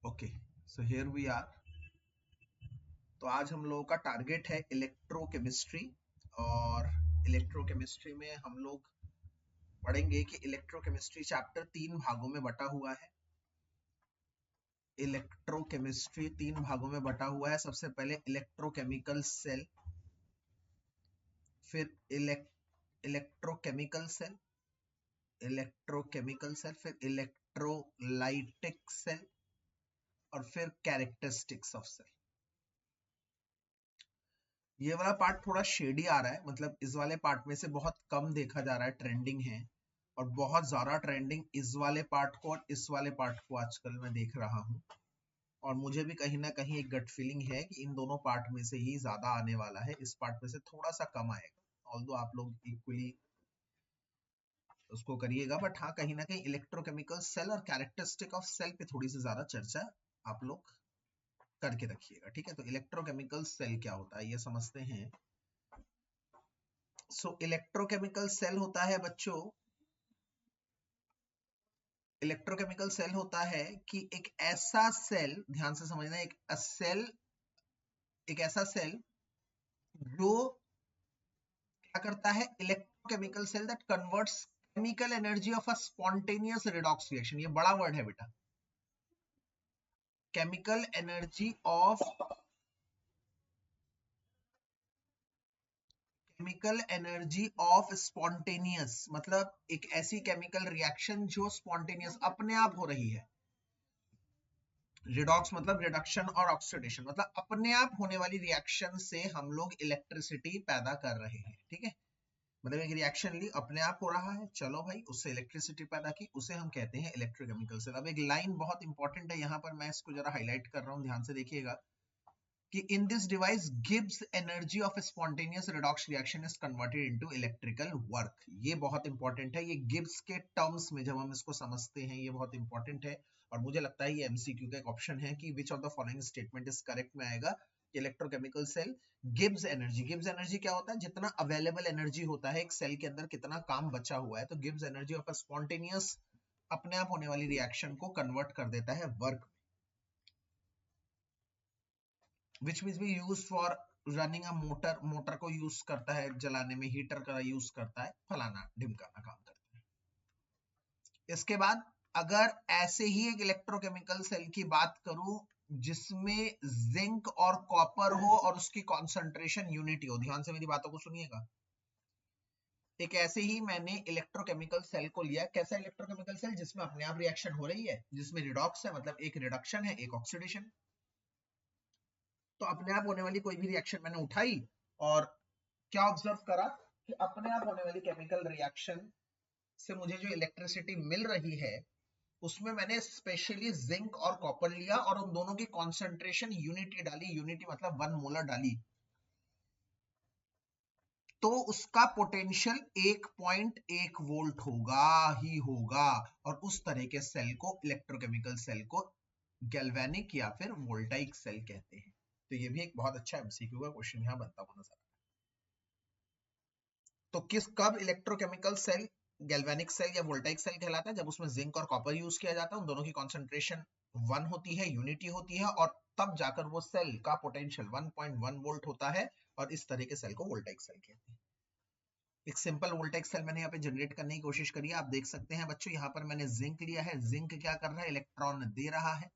Okay, so here we are. तो आज हम लोगों का टारगेट है इलेक्ट्रोकेमिस्ट्री, और इलेक्ट्रोकेमिस्ट्री में हम लोग पढ़ेंगे कि इलेक्ट्रोकेमिस्ट्री चैप्टर 3 भागों में बटा हुआ है। इलेक्ट्रोकेमिस्ट्री 3 भागों में बटा हुआ है। सबसे पहले इलेक्ट्रोकेमिकल सेल, फिर इलेक्ट्रोकेमिकल सेल, फिर इलेक्ट्रोलाइटिक सेल, और फिर कैरेक्टरिस्टिक्स ऑफ सेल। ये वाला पार्ट थोड़ा शेडी आ रहा है, मतलब इस वाले पार्ट में से बहुत कम देखा जा रहा है, ट्रेंडिंग है, और बहुत ज्यादा ट्रेंडिंग इस वाले पार्ट को और इस वाले पार्ट को आजकल मैं देख रहा हूँ। और मुझे भी कहीं ना कहीं एक गट फीलिंग है कि इन दोनों पार्ट में से ही ज्यादा आने वाला है, इस पार्ट में से थोड़ा सा कम आएगा। ऑल्दो आप लोग इक्वली उसको करिएगा, बट हाँ कहीं ना कहीं इलेक्ट्रोकेमिकल सेल और कैरेक्टरिस्टिक ऑफ सेल पे थोड़ी सी ज्यादा चर्चा आप लोग करके रखिएगा, ठीक है। तो इलेक्ट्रोकेमिकल सेल क्या होता है ये समझते हैं। सो इलेक्ट्रोकेमिकल सेल होता है बच्चों, इलेक्ट्रोकेमिकल सेल होता है कि एक ऐसा सेल, ध्यान से समझना, एक ऐसा सेल जो क्या करता है, electrochemical cell that converts chemical energy of a spontaneous redox reaction. ये बड़ा वर्ड है बेटा, केमिकल एनर्जी ऑफ स्पॉन्टेनियस, मतलब एक ऐसी केमिकल रिएक्शन जो स्पॉन्टेनियस अपने आप हो रही है। रिडॉक्स मतलब रिडक्शन, और ऑक्सीडेशन मतलब अपने आप होने वाली रिएक्शन से हम लोग इलेक्ट्रिसिटी पैदा कर रहे हैं, ठीक है। मतलब एक रिएक्शन ली, अपने आप हो रहा है, चलो भाई उससे इलेक्ट्रिसिटी पैदा की, उसे हम कहते हैं इलेक्ट्रोकेमिकल सेल। अब एक लाइन बहुत इंपॉर्टेंट है यहाँ पर, मैं इसको जरा हाईलाइट कर रहा हूँ, ध्यान से देखिएगा कि in this device Gibbs energy of spontaneous redox reaction is converted into electrical work. ये बहुत इंपॉर्टेंट है, ये गिब्स के टर्म्स में जब हम इसको समझते हैं ये बहुत इंपॉर्टेंट है। और मुझे लगता है ये एमसीक्यू का एक ऑप्शन है कि which of the following statement is correct में आएगा। Electrochemical cell Gibbs energy, Gibbs energy क्या होता है, जितना अवेलेबल एनर्जी होता है एक सेल के अंदर, कितना काम बचा हुआ है, तो Gibbs energy of a spontaneous, अपने आप होने वाली रिएक्शन को कन्वर्ट कर देता है work, which means we use for running a motor, motor को यूज करता है जलाने में, हीटर का यूज करता है, फलाना ढिमकाना काम करता है। इसके बाद अगर ऐसे ही एक इलेक्ट्रोकेमिकल सेल की बात करूं जिसमें जिंक और कॉपर हो और उसकी कॉन्सेंट्रेशन यूनिटी हो, ध्यान से मेरी बातों को सुनिएगा। एक ऐसे ही मैंने इलेक्ट्रोकेमिकल सेल को लिया, कैसा इलेक्ट्रोकेमिकल सेल, जिसमें अपने आप रिएक्शन हो रही है, जिसमें रिडॉक्स है, मतलब एक रिडक्शन है एक ऑक्सीडेशन। तो अपने आप होने वाली कोई भी रिएक्शन मैंने उठाई और क्या ऑब्जर्व करा कि अपने आप होने वाली केमिकल रिएक्शन से मुझे जो इलेक्ट्रिसिटी मिल रही है उसमें मैंने स्पेशली जिंक और कॉपर लिया और उन दोनों की कॉन्सेंट्रेशन यूनिटी डाली, यूनिटी मतलब 1 मोलर डाली, तो उसका पोटेंशियल 1.1 वोल्ट होगा ही होगा। और उस तरह के सेल को, इलेक्ट्रोकेमिकल सेल को गैल्वेनिक या फिर वोल्टाइक सेल कहते हैं। तो ये भी एक बहुत अच्छा एमसीक्यू का क्वेश्चन यहाँ बनता हुआ नजर। तो कब इलेक्ट्रोकेमिकल सेल गैल्वेनिक सेल या वोल्टाइक सेल कहलाता है, जब उसमें जिंक और कॉपर यूज किया जाता है, उन दोनों की कॉन्सेंट्रेशन 1 होती है, यूनिटी होती है, और तब जाकर वो सेल का पोटेंशियल 1.1 वोल्ट होता है, और इस तरह के सेल को वोल्टाइक सेल कहते हैं। एक सिंपल वोल्टाइक सेल मैंने यहाँ पे जनरेट करने की कोशिश करी है, आप देख सकते हैं बच्चों, यहाँ पर मैंने जिंक लिया है, जिंक क्या कर रहा है, इलेक्ट्रॉन दे रहा है।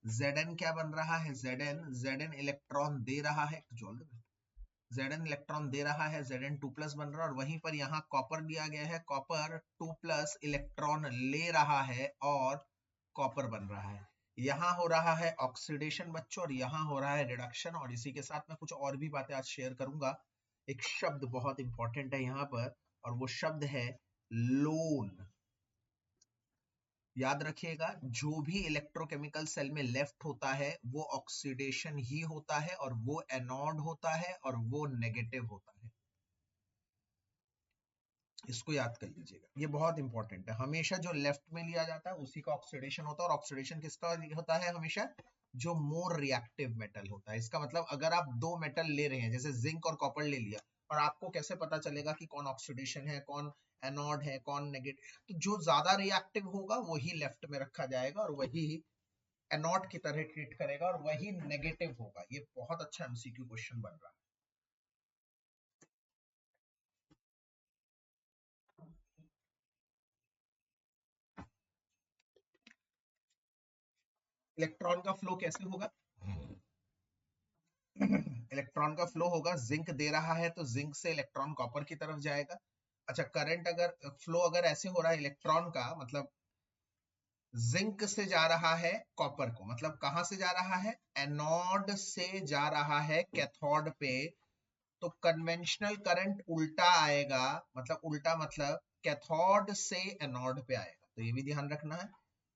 Zn क्या बन रहा है, Zn इलेक्ट्रॉन दे रहा है, Zn इलेक्ट्रॉन दे रहा है, Zn 2+ बन रहा है, और वहीं पर यहाँ कॉपर दिया गया है, कॉपर 2+ इलेक्ट्रॉन ले रहा है और कॉपर बन रहा है। यहाँ हो रहा है ऑक्सीडेशन बच्चों, और यहाँ हो रहा है रिडक्शन। और इसी के साथ मैं कुछ और भी बातें आज शेयर करूंगा। एक शब्द बहुत इंपॉर्टेंट है यहाँ पर, और वो शब्द है लोन। याद रखिएगा, जो भी इलेक्ट्रोकेमिकल सेल में लेफ्ट होता है वो ऑक्सीडेशन ही होता है, और वो एनोड होता है, और वो नेगेटिव होता है। इसको याद कर लीजिएगा, ये बहुत इंपॉर्टेंट है। हमेशा जो लेफ्ट में लिया जाता है उसी का ऑक्सीडेशन होता है, और ऑक्सीडेशन किसका होता है, हमेशा जो मोर रिएक्टिव मेटल होता है। इसका मतलब अगर आप 2 मेटल ले रहे हैं, जैसे जिंक और कॉपर ले लिया, और आपको कैसे पता चलेगा कि कौन ऑक्सीडेशन है, कौन एनोड है, कौन नेगेटिव, तो जो ज्यादा रिएक्टिव होगा वही लेफ्ट में रखा जाएगा और वही एनोड की तरह ट्रीट करेगा और वही नेगेटिव होगा। ये बहुत अच्छा एमसीक्यू क्वेश्चन बन रहा है। इलेक्ट्रॉन का फ्लो कैसे होगा? इलेक्ट्रॉन का फ्लो होगा, जिंक दे रहा है तो जिंक से इलेक्ट्रॉन कॉपर की तरफ जाएगा। अच्छा, करंट अगर फ्लो अगर ऐसे हो रहा है इलेक्ट्रॉन का, मतलब जिंक से जा रहा है कॉपर को, मतलब कहां से जा रहा है? एनोड से जा रहा है कैथोड पे, तो कन्वेंशनल करंट उल्टा आएगा, मतलब उल्टा मतलब कैथोड से एनोड पे आएगा। तो ये भी ध्यान रखना है।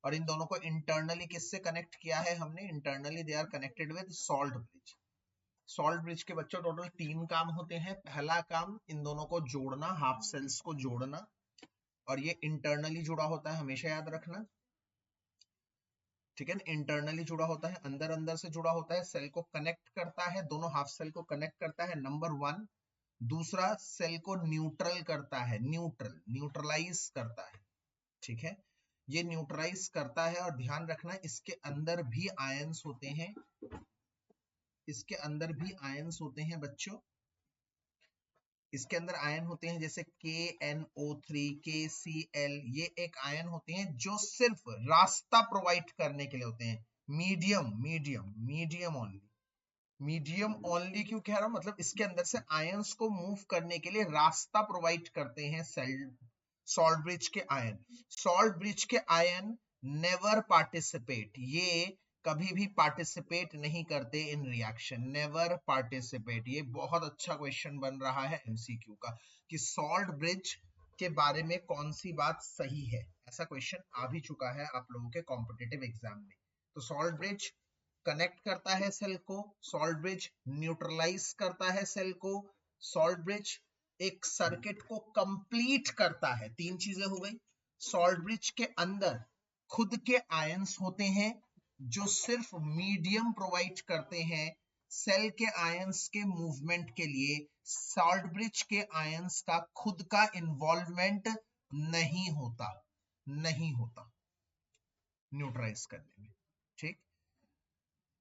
और इन दोनों को इंटरनली किससे कनेक्ट किया है हमने? Internally they are connected with salt bridge. Salt bridge के बच्चों टोटल 3 काम होते हैं। पहला काम इन दोनों को जोड़ना, हाफ सेल्स को जोड़ना, और ये इंटरनली जुड़ा होता है, हमेशा याद रखना, ठीक है ना। इंटरनली जुड़ा होता है, अंदर अंदर से जुड़ा होता है, सेल को कनेक्ट करता है, दोनों हाफ सेल को कनेक्ट करता है, नंबर 1। दूसरा, सेल को न्यूट्रल करता है, न्यूट्रलाइज करता है, ठीक है। ये न्यूट्रलाइज करता है, और ध्यान रखना इसके अंदर भी आयंस होते हैं, इसके अंदर भी आयंस होते हैं बच्चों, इसके अंदर आयन होते हैं, जैसे KNO3, KCl, ये एक आयन होते हैं जो सिर्फ रास्ता प्रोवाइड करने के लिए होते हैं। मीडियम ओनली, मीडियम ओनली क्यों कह रहा हूं? मतलब इसके अंदर से आयंस को मूव करने के लिए रास्ता प्रोवाइड करते हैं सॉल्ट ब्रिज के आयन। सॉल्ट ब्रिज के आयन नेवर पार्टिसिपेट, ये कभी भी पार्टिसिपेट नहीं करते इन रिएक्शन, नेवर पार्टिसिपेट। ये बहुत अच्छा क्वेश्चन बन रहा है एमसीक्यू का, कि सॉल्ट ब्रिज के बारे में कौन सी बात सही है। ऐसा क्वेश्चन आ भी चुका है आप लोगों के कॉम्पिटिटिव एग्जाम में। तो सॉल्ट ब्रिज कनेक्ट करता है सेल को, सॉल्ट ब्रिज न्यूट्रलाइज करता है सेल को, सॉल्ट ब्रिज एक सर्किट को कंप्लीट करता है। 3 चीजें हो गई। सॉल्ट ब्रिज के अंदर खुद के आयंस होते हैं जो सिर्फ मीडियम प्रोवाइड करते हैं सेल के आयंस के मूवमेंट के लिए। सॉल्ट ब्रिज के आयंस का खुद का इन्वॉल्वमेंट नहीं होता न्यूट्रलाइज करने में, ठीक।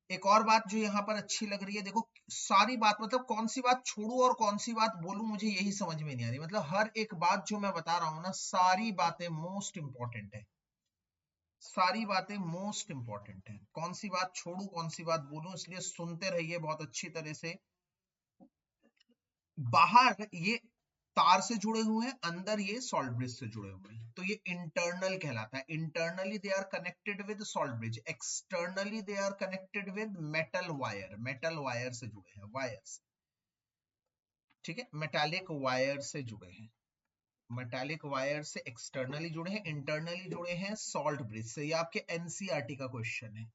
एक और बात जो यहां पर अच्छी लग रही है, देखो सारी बात, मतलब कौन सी बात छोड़ू और कौन सी बात बोलूं, मुझे यही समझ में नहीं आ रही। मतलब हर एक बात जो मैं बता रहा हूं ना, सारी बातें मोस्ट इंपॉर्टेंट है, सारी बातें मोस्ट इंपॉर्टेंट है। कौन सी बात छोड़ू कौन सी बात बोलूं, इसलिए सुनते रहिए बहुत अच्छी तरह से। बाहर ये तार से जुड़े हुए हैं, अंदर ये सॉल्ट ब्रिज से जुड़े हुए हैं, तो ये इंटरनल कहलाता है। Internally they are connected with salt bridge, externally they are connected with metal wire से जुड़े हैं, वायर्स, ठीक है, मेटालिक वायर से जुड़े हैं, मेटालिक वायर से एक्सटर्नली जुड़े हैं, इंटरनली जुड़े हैं सॉल्ट ब्रिज से। ये आपके एनसीईआरटी का क्वेश्चन है।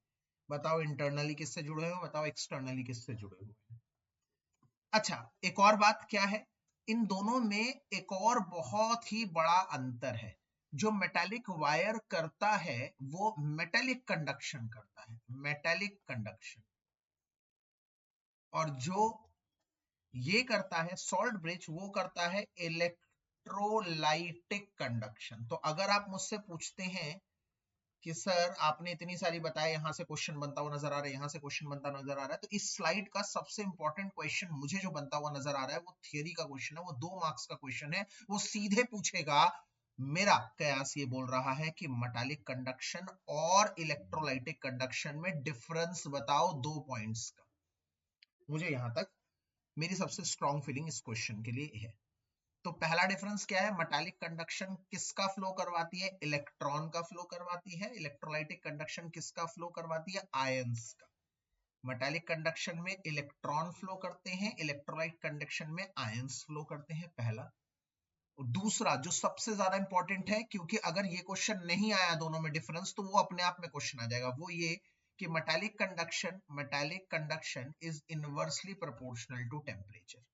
बताओ इंटरनली किससे जुड़े हो, बताओ एक्सटर्नली किससे जुड़े हुए हैं। अच्छा, एक और बात क्या है, इन दोनों में एक और बहुत ही बड़ा अंतर है। जो मेटालिक वायर करता है वो मेटालिक कंडक्शन करता है, मेटालिक कंडक्शन, और जो ये करता है सॉल्ट ब्रिज, वो करता है इलेक्ट्रोलाइटिक कंडक्शन। तो अगर आप मुझसे पूछते हैं कि सर आपने इतनी सारी बताया, यहां से क्वेश्चन बनता हुआ नजर आ रहा है, यहां से क्वेश्चन बनता नजर आ रहा है, तो इस स्लाइड का सबसे इंपॉर्टेंट क्वेश्चन मुझे जो बनता हुआ नजर आ रहा है वो थियरी का क्वेश्चन है, वो 2 मार्क्स का क्वेश्चन है। वो सीधे पूछेगा, मेरा कयास ये बोल रहा है कि मेटालिक कंडक्शन और इलेक्ट्रोलाइटिक कंडक्शन में डिफरेंस बताओ 2 पॉइंट्स का। मुझे यहां तक मेरी सबसे स्ट्रॉन्ग फीलिंग इस क्वेश्चन के लिए है। तो पहला डिफरेंस क्या है, मेटालिक कंडक्शन किसका फ्लो करवाती है? इलेक्ट्रॉन का फ्लो करवाती है। इलेक्ट्रोलाइटिक कंडक्शन किसका फ्लो करवाती है? आयंस का। मेटालिक कंडक्शन में इलेक्ट्रॉन फ्लो करते हैं, इलेक्ट्रोलाइट कंडक्शन में आयंस फ्लो करते हैं, पहला। दूसरा जो सबसे ज्यादा इंपॉर्टेंट है, क्योंकि अगर ये क्वेश्चन नहीं आया दोनों में डिफरेंस, तो वो अपने आप में क्वेश्चन आ जाएगा, वो ये कि metallic conduction is inversely proportional to temperature.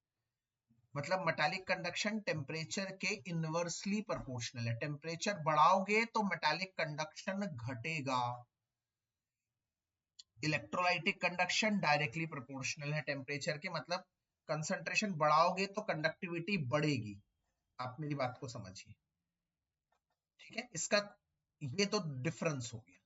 मतलब मेटालिक कंडक्शन टेम्परेचर के इनवर्सली प्रोपोर्शनल है। टेम्परेचर बढ़ाओगे तो मेटालिक कंडक्शन घटेगा। इलेक्ट्रोलाइटिक कंडक्शन डायरेक्टली प्रोपोर्शनल है टेम्परेचर के, मतलब कंसंट्रेशन बढ़ाओगे तो कंडक्टिविटी बढ़ेगी। आप मेरी बात को समझिए, ठीक है। इसका ये तो डिफरेंस हो गया।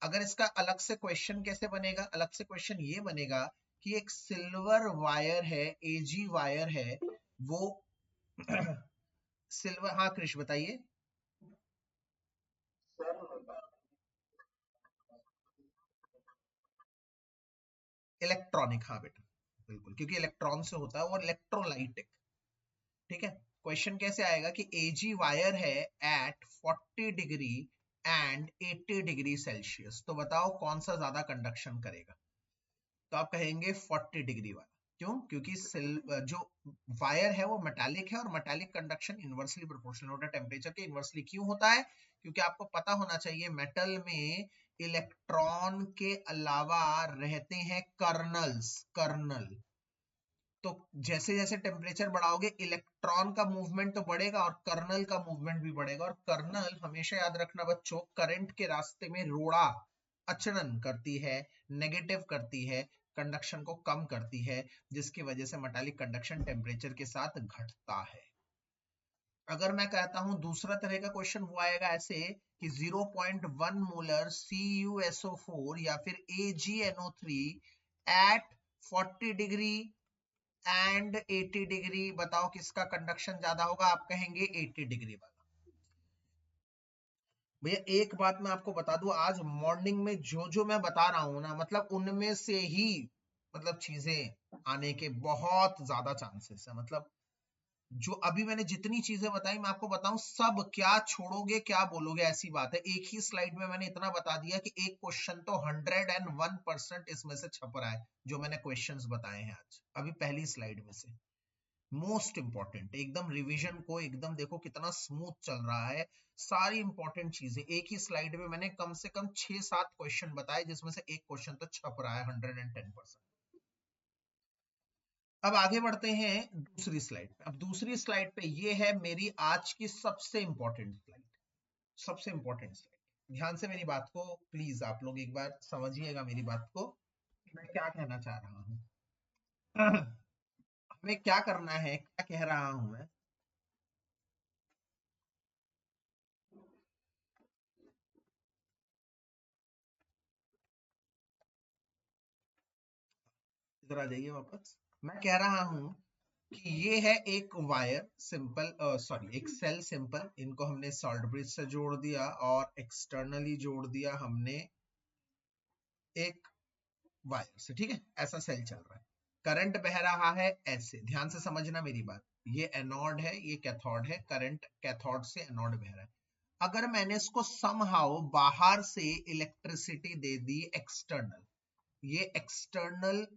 अगर इसका अलग से क्वेश्चन कैसे बनेगा, अलग से क्वेश्चन ये बनेगा कि एक सिल्वर वायर है, एजी वायर है, वो सिल्वर, हाँ कृष बताइए। इलेक्ट्रॉनिक, हाँ बेटा बिल्कुल, क्योंकि इलेक्ट्रॉन से होता है, और इलेक्ट्रोलाइटिक। ठीक है, क्वेश्चन कैसे आएगा कि एजी वायर है at 40 degree and 80 degree Celsius, तो बताओ कौन सा ज्यादा कंडक्शन करेगा। तो आप कहेंगे 40 डिग्री वाला। क्यों? क्योंकि जो वायर है वो मेटालिक है, और मेटालिक कंडक्शन इनवर्सली प्रोपोर्शनल होता है टेम्परेचर के इनवर्सली। क्यों होता है? क्योंकि आपको पता होना चाहिए मेटल में इलेक्ट्रॉन के अलावा रहते हैं कर्नल्स, कर्नल। तो जैसे जैसे टेम्परेचर बढ़ाओगे इलेक्ट्रॉन का मूवमेंट तो बढ़ेगा और कर्नल का मूवमेंट भी बढ़ेगा, और कर्नल हमेशा याद रखना बच्चों, करंट के रास्ते में रोड़ा अचलन करती है, नेगेटिव करती है, कंडक्शन को कम करती है, जिसकी वजह से मेटालिक कंडक्शन टेम्परेचर के साथ घटता है। अगर मैं कहता हूं दूसरा तरह का क्वेश्चन, वो आएगा ऐसे कि 0.1 मोलर CuSO4 या फिर AgNO3 eight 40 degree and 80 degree, बताओ किसका कंडक्शन ज्यादा होगा। आप कहेंगे 80 डिग्री वाला। भैया एक बात मैं आपको बता दूं, आज मॉर्निंग में जो जो मैं बता रहा हूं ना, मतलब उनमें से ही मतलब चीजें आने के बहुत ज्यादा चांसेस है। मतलब जो अभी मैंने जितनी चीजें बताई, मैं आपको बताऊं सब क्या छोड़ोगे क्या बोलोगे, ऐसी बात है। एक ही स्लाइड में मैंने इतना बता दिया कि एक क्वेश्चन तो 101% इसमें से छप रहा है, जो मैंने क्वेश्चंस बताए हैं आज अभी पहली स्लाइड में से। मोस्ट इंपॉर्टेंट, एकदम रिवीजन को एकदम देखो कितना स्मूथ चल रहा है। सारी इंपॉर्टेंट चीजें एक ही स्लाइड में मैंने कम से कम 6-7 क्वेश्चन बताए, जिसमें से एक क्वेश्चन तो छप रहा है 110%। अब आगे बढ़ते हैं दूसरी स्लाइड पे। अब दूसरी स्लाइड पे ये है मेरी आज की सबसे इंपॉर्टेंट स्लाइड, सबसे इंपॉर्टेंट स्लाइड। ध्यान से मेरी बात को प्लीज आप लोग एक बार समझिएगा मेरी बात को, मैं क्या कहना चाह रहा हूं। हमें क्या करना है, क्या कह रहा हूं मैं। इधर आ जाइए वापस। मैं कह रहा हूं कि ये है एक वायर सिंपल, सॉरी एक सेल सिंपल, इनको हमने सॉल्ट ब्रिज से जोड़ दिया और एक्सटर्नली जोड़ दिया हमने एक वायर से। ठीक है, ऐसा सेल चल रहा है, करंट बह रहा है ऐसे, ध्यान से समझना मेरी बात। ये एनोड है, ये कैथोड है, करंट कैथोड से एनोड बह रहा है। अगर मैंने इसको समहाउ बाहर से इलेक्ट्रिसिटी दे दी एक्सटर्नल, ये एक्सटर्नल,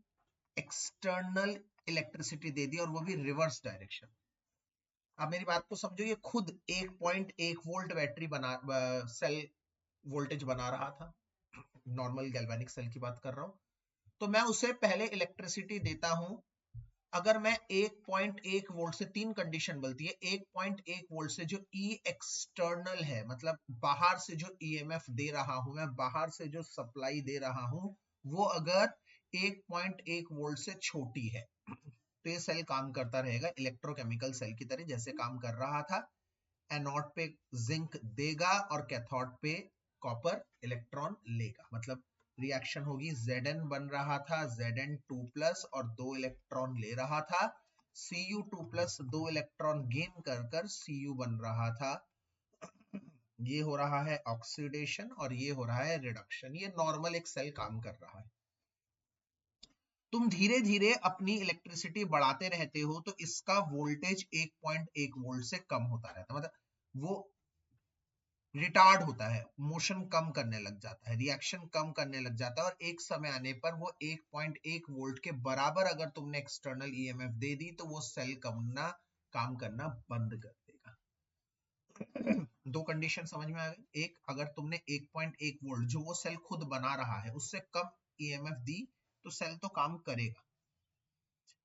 एक्सटर्नल इलेक्ट्रिसिटी दे दी, और वो भी रिवर्स डायरेक्शन। अब मेरी बात को समझो, ये खुद 1.1 वोल्ट बैटरी बना, सेल वोल्टेज बना रहा था, नॉर्मल गैल्वेनिक सेल की बात कर रहा हूं। तो मैं उसे पहले इलेक्ट्रिसिटी देता हूं। अगर मैं 1.1 वोल्ट से, तीन कंडीशन बोलती है, 1.1 वोल्ट से जो ई एक्सटर्नल है, मतलब बाहर से जो ईएमएफ दे रहा हूं मैं, बाहर से जो सप्लाई दे रहा हूं, वो अगर 1.1 वोल्ट से छोटी है, तो ये सेल काम करता रहेगा इलेक्ट्रोकेमिकल सेल की तरह, जैसे काम कर रहा था। एनोड पे जिंक देगा और कैथोड पे कॉपर इलेक्ट्रॉन लेगा, मतलब रिएक्शन होगी, Zn बन रहा था Zn2+ और 2 इलेक्ट्रॉन ले रहा था, Cu2+ 2 इलेक्ट्रॉन गेन कर कर Cu बन रहा था। ये हो रहा है ऑक्सीडेशन और ये हो रहा है रिडक्शन। ये नॉर्मल एक सेल काम कर रहा है। तुम धीरे धीरे अपनी इलेक्ट्रिसिटी बढ़ाते रहते हो, तो इसका वोल्टेज 1.1 वोल्ट से कम होता रहता है, मतलब वो रिटार्ड होता है, मोशन कम करने लग जाता है, रिएक्शन कम करने लग जाता है, और एक समय आने पर वो 1.1 वोल्ट के बराबर अगर तुमने एक्सटर्नल ईएमएफ दे दी, तो वो सेल काम करना बंद कर देगा। दो कंडीशन समझ में आ गई। एक, अगर तुमने 1.1 वोल्ट जो वो सेल खुद बना रहा है उससे कम ईएमएफ दी, तो सेल तो काम करेगा।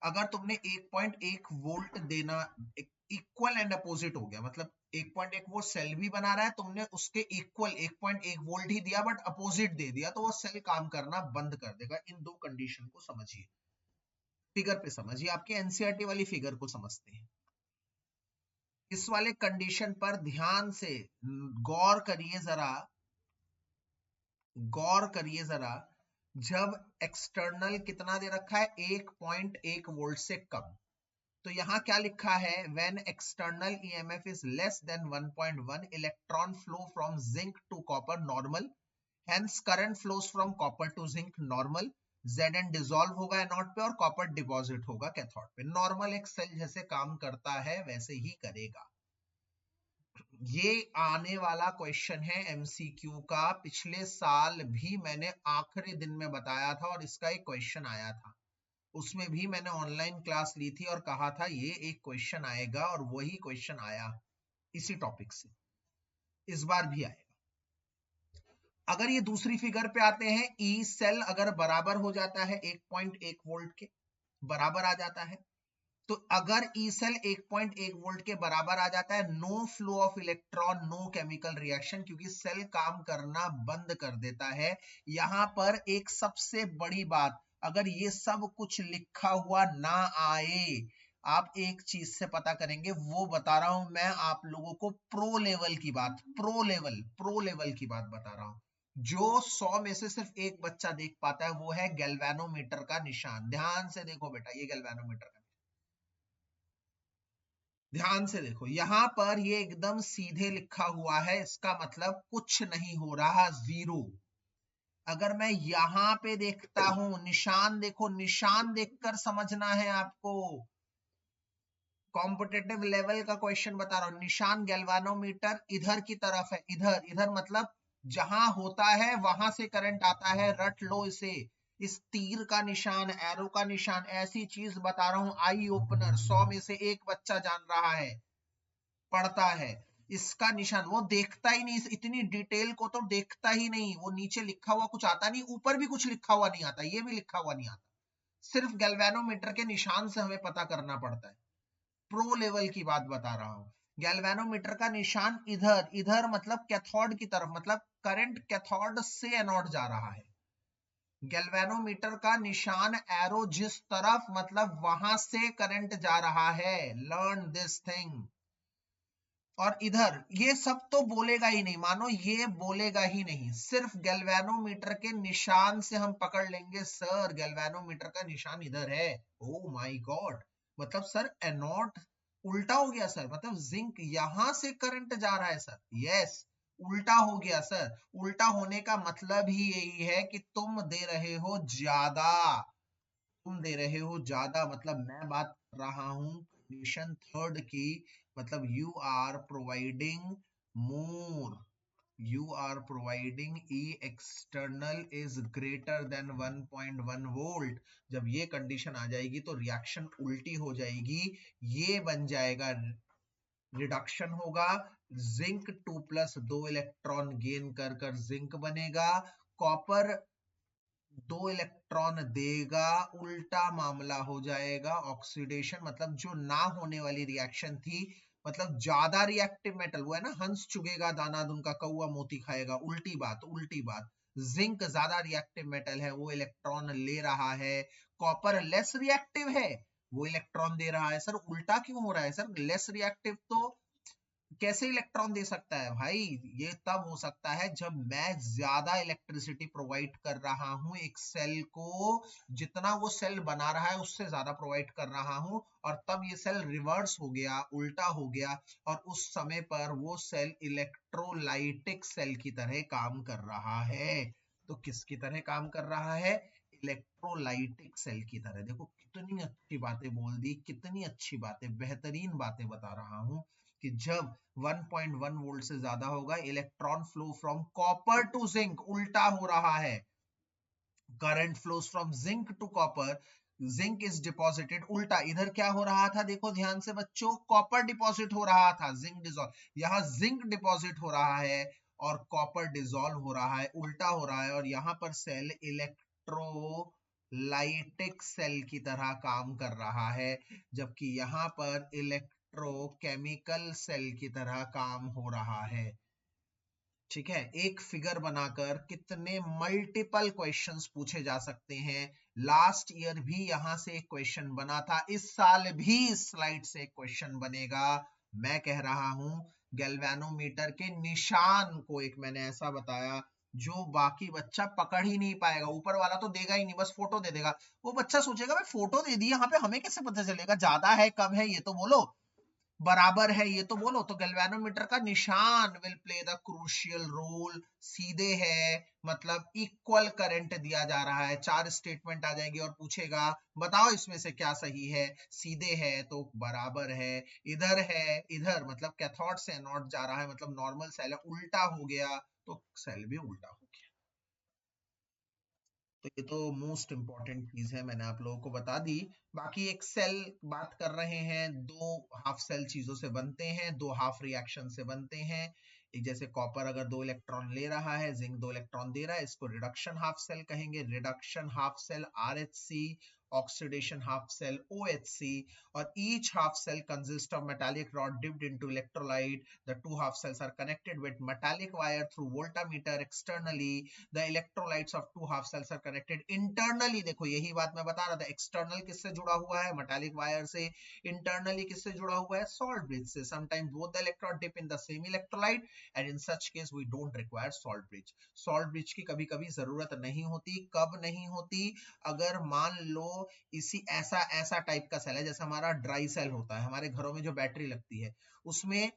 अगर तुमने 1.1 वोल्ट देना, इक्वल एंड अपोजिट हो गया, मतलब 1.1 वोल्ट सेल भी बना रहा है, तुमने उसके इक्वल 1.1 वोल्ट ही दिया बट अपोजिट दे दिया, तो वो सेल काम करना बंद कर देगा। इन दो कंडीशन को समझिए, फिगर पे समझिए, आपके एनसीईआरटी वाली फिगर को समझते हैं। इस वाले कंडीशन पर ध्यान से गौर करिए जरा, गौर करिए जरा, जब एक्सटर्नल कितना दे रखा है 1.1 वोल्ट से कम, तो यहां क्या लिखा है, when external EMF is less than 1.1 electron flow from zinc to copper normal, hence current flows from copper to zinc normal, Zn dissolve होगा एनोड पे और कॉपर डिपॉजिट होगा कैथोड पे। नॉर्मल एक सेल जैसे काम करता है वैसे ही करेगा। ये आने वाला क्वेश्चन है एमसीक्यू का, पिछले साल भी मैंने आखिरी दिन में बताया था और इसका एक क्वेश्चन आया था, उसमें भी मैंने ऑनलाइन क्लास ली थी और कहा था ये एक क्वेश्चन आएगा, और वही क्वेश्चन आया इसी टॉपिक से, इस बार भी आएगा। अगर ये दूसरी फिगर पे आते हैं, ई सेल अगर बराबर हो जाता है 1.1 वोल्ट के बराबर आ जाता है, तो अगर ई सेल 1.1 वोल्ट के बराबर आ जाता है, no flow of electron, no chemical reaction, क्योंकि सेल काम करना बंद कर देता है। यहां पर एक सबसे बड़ी बात, अगर ये सब कुछ लिखा हुआ ना आए, आप एक चीज से पता करेंगे, वो बता रहा हूं मैं आप लोगों को, प्रो लेवल की बात, प्रो लेवल की बात बता रहा हूं, जो 100 में से सिर्फ एक बच्चा देख पाता है, वो है गैल्वेनोमीटर का निशान। ध्यान से देखो बेटा, ये गैल्वेनोमीटर का, ध्यान से देखो, यहां पर ये एकदम सीधे लिखा हुआ है, इसका मतलब कुछ नहीं हो रहा, जीरो। अगर मैं यहां पे देखता हूं, निशान देखो, निशान देखकर समझना है आपको, कॉम्पिटेटिव लेवल का क्वेश्चन बता रहा हूं, निशान गैल्वानोमीटर इधर की तरफ है, इधर, इधर मतलब जहां होता है वहां से करंट आता है, रट लो इसे, इस तीर का निशान, एरो का निशान, ऐसी चीज बता रहा हूं, आई ओपनर, 100 में से एक बच्चा जान रहा है, पढ़ता है, इसका निशान, वो देखता ही नहीं, इतनी डिटेल को तो देखता ही नहीं, वो नीचे लिखा हुआ कुछ आता नहीं, ऊपर भी कुछ लिखा हुआ नहीं आता, ये भी लिखा हुआ नहीं आता, सिर्फ गैल्वेनोमीटर के निशान से हमें पता करना पड़ता है। प्रो लेवल की बात बता रहा हूं, गैल्वेनोमीटर का निशान इधर, इधर मतलब कैथोड की तरफ, मतलब करंट कैथोड से एनोड जा रहा है, गैल्वेनोमीटर का निशान एरो जिस तरफ, मतलब वहां से करंट जा रहा है, लर्न दिस थिंग। और इधर ये सब तो बोलेगा ही नहीं, मानो ये बोलेगा ही नहीं, सिर्फ गैल्वेनोमीटर के निशान से हम पकड़ लेंगे, सर गैल्वेनोमीटर का निशान इधर है, ओ माय गॉड, मतलब सर एनोड उल्टा हो गया सर, मतलब जिंक यहां से करंट जा रहा है सर, यस उल्टा हो गया सर, उल्टा होने का मतलब ही यही है कि तुम दे रहे हो ज्यादा, तुम दे रहे हो ज्यादा, मतलब मैं बात कर रहा हूं कंडीशन थर्ड की, मतलब you are providing more, you are providing E external is greater than 1.1 volt. जब ये कंडीशन आ जाएगी तो रिएक्शन उल्टी हो जाएगी, ये बन जाएगा, रिडक्शन होगा, जिंक 2+2 इलेक्ट्रॉन गेन कर कर जिंक बनेगा, कॉपर 2 इलेक्ट्रॉन देगा, उल्टा मामला हो जाएगा, ऑक्सीडेशन, मतलब जो ना होने वाली रिएक्शन थी, मतलब ज्यादा रिएक्टिव मेटल, वो है ना हंस चुगेगा दानादुन का कौआ मोती खाएगा, उल्टी बात, उल्टी बात, जिंक ज्यादा रिएक्टिव मेटल है, वो इलेक्ट्रॉन ले रहा है, कॉपर लेस रिएक्टिव है, वो इलेक्ट्रॉन दे रहा है, सर उल्टा क्यों हो रहा है सर, लेस रिएक्टिव तो कैसे इलेक्ट्रॉन दे सकता है भाई, ये तब हो सकता है जब मैं ज्यादा इलेक्ट्रिसिटी प्रोवाइड कर रहा हूं एक सेल को, जितना वो सेल बना रहा है उससे ज्यादा प्रोवाइड कर रहा हूं, और तब ये सेल रिवर्स हो गया, उल्टा हो गया, और उस समय पर वो सेल इलेक्ट्रोलाइटिक सेल की तरह काम कर रहा है। तो किसकी तरह काम कर रहा है, इलेक्ट्रोलाइटिक सेल की तरह। देखो कितनी अच्छी बातें बोल दी, कितनी अच्छी बातें, बेहतरीन बातें बता रहा हूं कि जब 1.1 वोल्ट से ज्यादा होगा, electron flow from copper to zinc उल्टा हो रहा है, current flows from zinc to copper, zinc is deposited, उल्टा इधर क्या हो रहा था, देखो ध्यान से बच्चों, कॉपर डिपॉजिट हो रहा था, जिंक डिसॉल्व, यहां जिंक डिपॉजिट हो रहा है और कॉपर डिसॉल्व हो रहा है, उल्टा हो रहा है, और यहां पर सेल इलेक्ट्रोलाइटिक सेल की तरह काम कर रहा है, जबकि यहां पर इलेक्ट्रोकेमिकल सेल की तरह काम हो रहा है। ठीक है, एक फिगर बनाकर कितने मल्टीपल क्वेश्चंस पूछे जा सकते हैं, लास्ट ईयर भी यहां से एक क्वेश्चन बना था, इस साल भी इस स्लाइड से एक क्वेश्चन बनेगा। मैं कह रहा हूं गैल्वेनोमीटर के निशान को, एक मैंने ऐसा बताया, जो बाकी बच्चा पकड़ ही नहीं पाएगा। ऊपर वाला तो देगा ही नहीं, बस फोटो दे देगा। वो बच्चा सोचेगा भाई फोटो दे दी, यहाँ पे हमें कैसे पता चलेगा ज्यादा है कम है, ये तो बोलो, बराबर है ये तो बोलो। तो गैल्वेनोमीटर का निशान will play the crucial role. सीधे है मतलब इक्वल करंट दिया जा रहा है, 4 स्टेटमेंट आ जाएंगे और पूछेगा बताओ इसमें से क्या सही है। सीधे है तो बराबर है, इधर है इधर मतलब कैथोड से एनोड जा रहा है मतलब नॉर्मल सेल है, उल्टा हो गया तो सेल भी उल्टा हो गया। तो ये तो मोस्ट इंपॉर्टेंट चीज है, मैंने आप लोगों को बता दी। बाकी एक सेल बात कर रहे हैं, दो हाफ सेल चीजों से बनते हैं, दो हाफ रिएक्शन से बनते हैं। एक जैसे कॉपर अगर 2 इलेक्ट्रॉन ले रहा है, जिंक 2 इलेक्ट्रॉन दे रहा है, इसको रिडक्शन हाफ सेल कहेंगे। Reduction half cell RHC, oxidation half cell OHC, और each half cell consists of metallic rod dipped into electrolyte. The two half cells are connected with metallic wire through voltmeter externally. The electrolytes of two half cells are connected internally. देखो यही बात मैं बता रहा था, external किससे जुड़ा हुआ है, मेटालिक वायर से। इंटरनली किससे जुड़ा हुआ है, सॉल्ट ब्रिज से। Sometimes both the electron dip in the same electrolyte and in such case we don't require salt bridge. Salt bridge की कभी कभी जरूरत नहीं होती। कब नहीं होती, अगर मान लो इसी ऐसा ऐसा टाइप का सेल है, जैसे हमारा ड्राई सेल होता है, हमारे घरों में जो बैटरी लगती है उसमें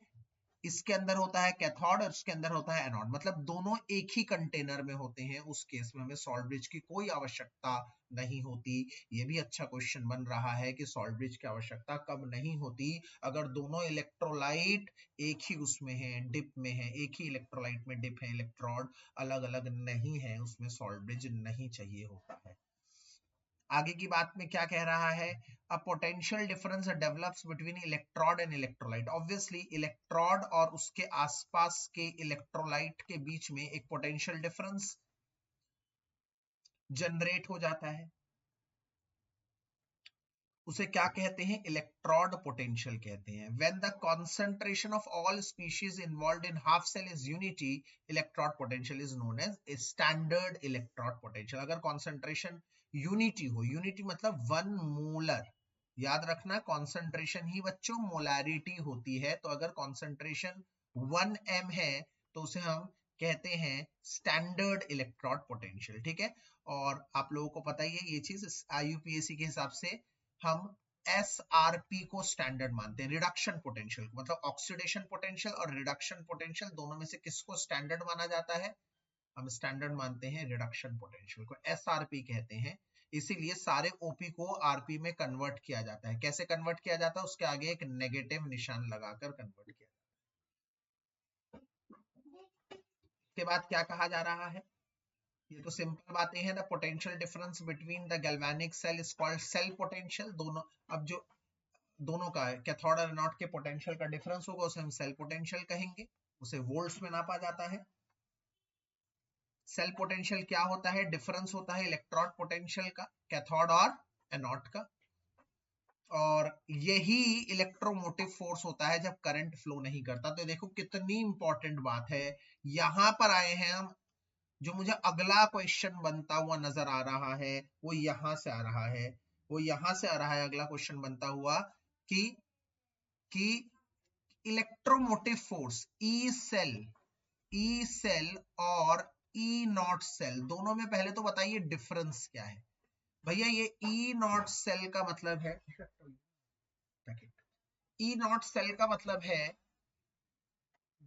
इसके अंदर होता है कैथोड और इसके अंदर होता है एनोड, मतलब दोनों एक ही कंटेनर में होते हैं। उस केस में हमें सॉल्ट ब्रिज की कोई आवश्यकता नहीं होती। ये भी अच्छा क्वेश्चन बन रहा है कि सॉल्ट ब्रिज की आवश्यकता कब नहीं होती, अगर दोनों इलेक्ट्रोलाइट एक ही उसमें है, डिप में है, एक ही इलेक्ट्रोलाइट में डिप है, इलेक्ट्रोड अलग अलग नहीं है, उसमें सॉल्ट ब्रिज नहीं चाहिए होता है। आगे की बात में क्या कह रहा है, a potential difference develops between electrode and electrolyte. Obviously electrode और उसके आसपास के इलेक्ट्रोलाइट के बीच में एक पोटेंशियल डिफरेंस जनरेट हो जाता है, उसे क्या कहते हैं, इलेक्ट्रोड पोटेंशियल कहते हैं। When the concentration of all species involved in half cell is unity, electrode potential is known as standard electrode potential. अगर कंसंट्रेशन यूनिटी हो, यूनिटी मतलब 1 मोलर, याद रखना कंसंट्रेशन ही बच्चों मोलैरिटी होती है, तो अगर कंसंट्रेशन 1 m है तो उसे हम कहते हैं स्टैंडर्ड इलेक्ट्रोड पोटेंशियल। ठीक है, और आप लोगों को पता ही है ये चीज, IUPAC के हिसाब से हम SRP को स्टैंडर्ड मानते हैं, रिडक्शन पोटेंशियल, मतलब ऑक्सीडेशन पोटेंशियल और रिडक्शन पोटेंशियल दोनों में से किसको स्टैंडर्ड माना जाता है, हम स्टैंडर्ड मानते हैं रिडक्शन पोटेंशियल को, SRP कहते हैं। इसीलिए सारे OP को RP में कन्वर्ट किया जाता है। कैसे कन्वर्ट किया जाता है, उसके आगे एक नेगेटिव निशान लगाकर कन्वर्ट किया जाता है। उसके बाद क्या कहा जा रहा है, ये तो सिंपल बातें हैं। The potential difference between the galvanic cell is called cell potential. दोनों, अब जो दोनों का कैथोड और एनोड के पोटेंशियल का डिफरेंस होगा उसे हम सेल पोटेंशियल कहेंगे, उसे वोल्ट्स में नापा जाता है। सेल पोटेंशियल क्या होता है, डिफरेंस होता है इलेक्ट्रोड पोटेंशियल का, कैथोड और एनोड का, और यही इलेक्ट्रोमोटिव फोर्स होता है जब करंट फ्लो नहीं करता। तो देखो कितनी इंपॉर्टेंट बात है, यहां पर आए हैं हम, जो मुझे अगला क्वेश्चन बनता हुआ नजर आ रहा है वो यहां से आ रहा है, वो यहां से आ रहा है अगला क्वेश्चन बनता हुआ कि इलेक्ट्रोमोटिव फोर्स ई सेल और ई नॉट सेल दोनों में पहले तो बताइए डिफरेंस क्या है। भैया ये ई नॉट सेल का मतलब है, ई नॉट सेल का मतलब है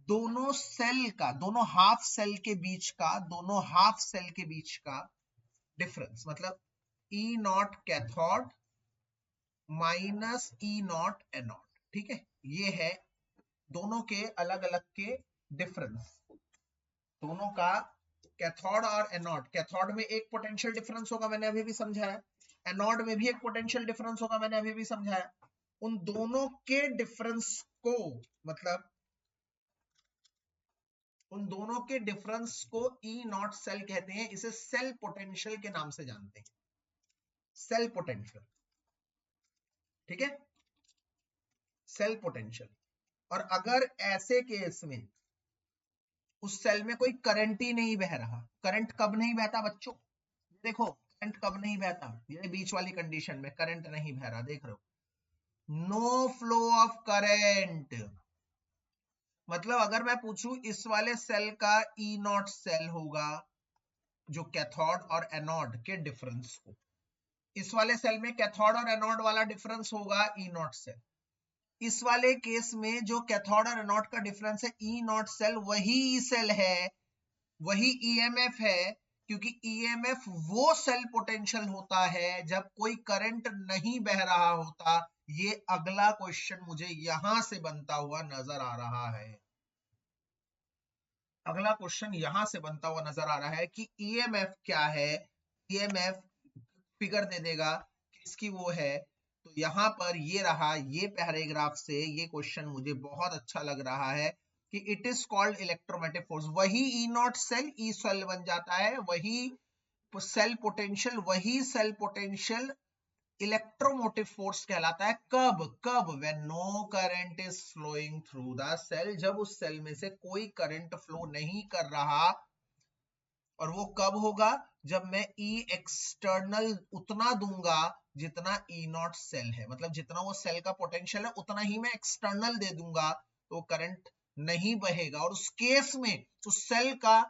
दोनों सेल का, दोनों हाफ सेल के बीच का, दोनों हाफ सेल के बीच का डिफरेंस, मतलब E naught cathode minus E naught anode. ठीक है, ये है दोनों के अलग अलग के डिफरेंस, दोनों का कैथोड और एनोड। कैथोड में एक पोटेंशियल डिफरेंस होगा, मैंने अभी भी समझाया, एनोड में भी एक पोटेंशियल डिफरेंस होगा, मैंने अभी भी समझाया। उन दोनों के डिफरेंस को, मतलब उन दोनों के डिफरेंस को ई नॉट सेल कहते हैं, इसे सेल पोटेंशियल के नाम से जानते हैं, सेल पोटेंशियल। ठीक है, सेल पोटेंशियल। और अगर ऐसे केस में उस सेल में कोई करंट ही नहीं बह रहा, करंट कब नहीं बहता बच्चों, देखो करंट कब नहीं बहता, ये बीच वाली कंडीशन में करंट नहीं बह रहा, देख रहे हो, नो फ्लो ऑफ करंट, मतलब अगर मैं पूछूं इस वाले सेल का ई नॉट सेल होगा जो कैथोड और एनोड के डिफरेंस को, इस वाले सेल में कैथोड और एनोड वाला डिफरेंस होगा ई नॉट सेल। इस वाले केस में जो कैथोड और एनोड का डिफरेंस है ई नॉट सेल, वही ई सेल है, वही ईएमएफ है, क्योंकि ईएमएफ वो सेल पोटेंशियल होता है जब कोई करंट नहीं बह रहा होता। ये अगला क्वेश्चन मुझे यहां से बनता हुआ नजर आ रहा है, अगला क्वेश्चन यहां से बनता हुआ नजर आ रहा है कि ईएमएफ क्या है। ईएमएफ फिगर दे देगा किसकी वो है, तो यहां पर ये रहा, ये पैराग्राफ से ये क्वेश्चन मुझे बहुत अच्छा लग रहा है कि it is called electromagnetic force. वही E not cell E cell बन जाता है, वही सेल पोटेंशियल, वही सेल पोटेंशियल इलेक्ट्रोमोटिव फोर्स कहलाता है। कब कब when no current is flowing through the cell, जब उस सेल में से कोई करंट फ्लो नहीं कर रहा। और वो कब होगा, जब मैं ई एक्सटर्नल उतना दूंगा जितना ई नॉट सेल है, मतलब जितना वो सेल का पोटेंशियल है उतना ही मैं एक्सटर्नल दे दूंगा, तो करंट नहीं बहेगा। और उस केस में उस सेल का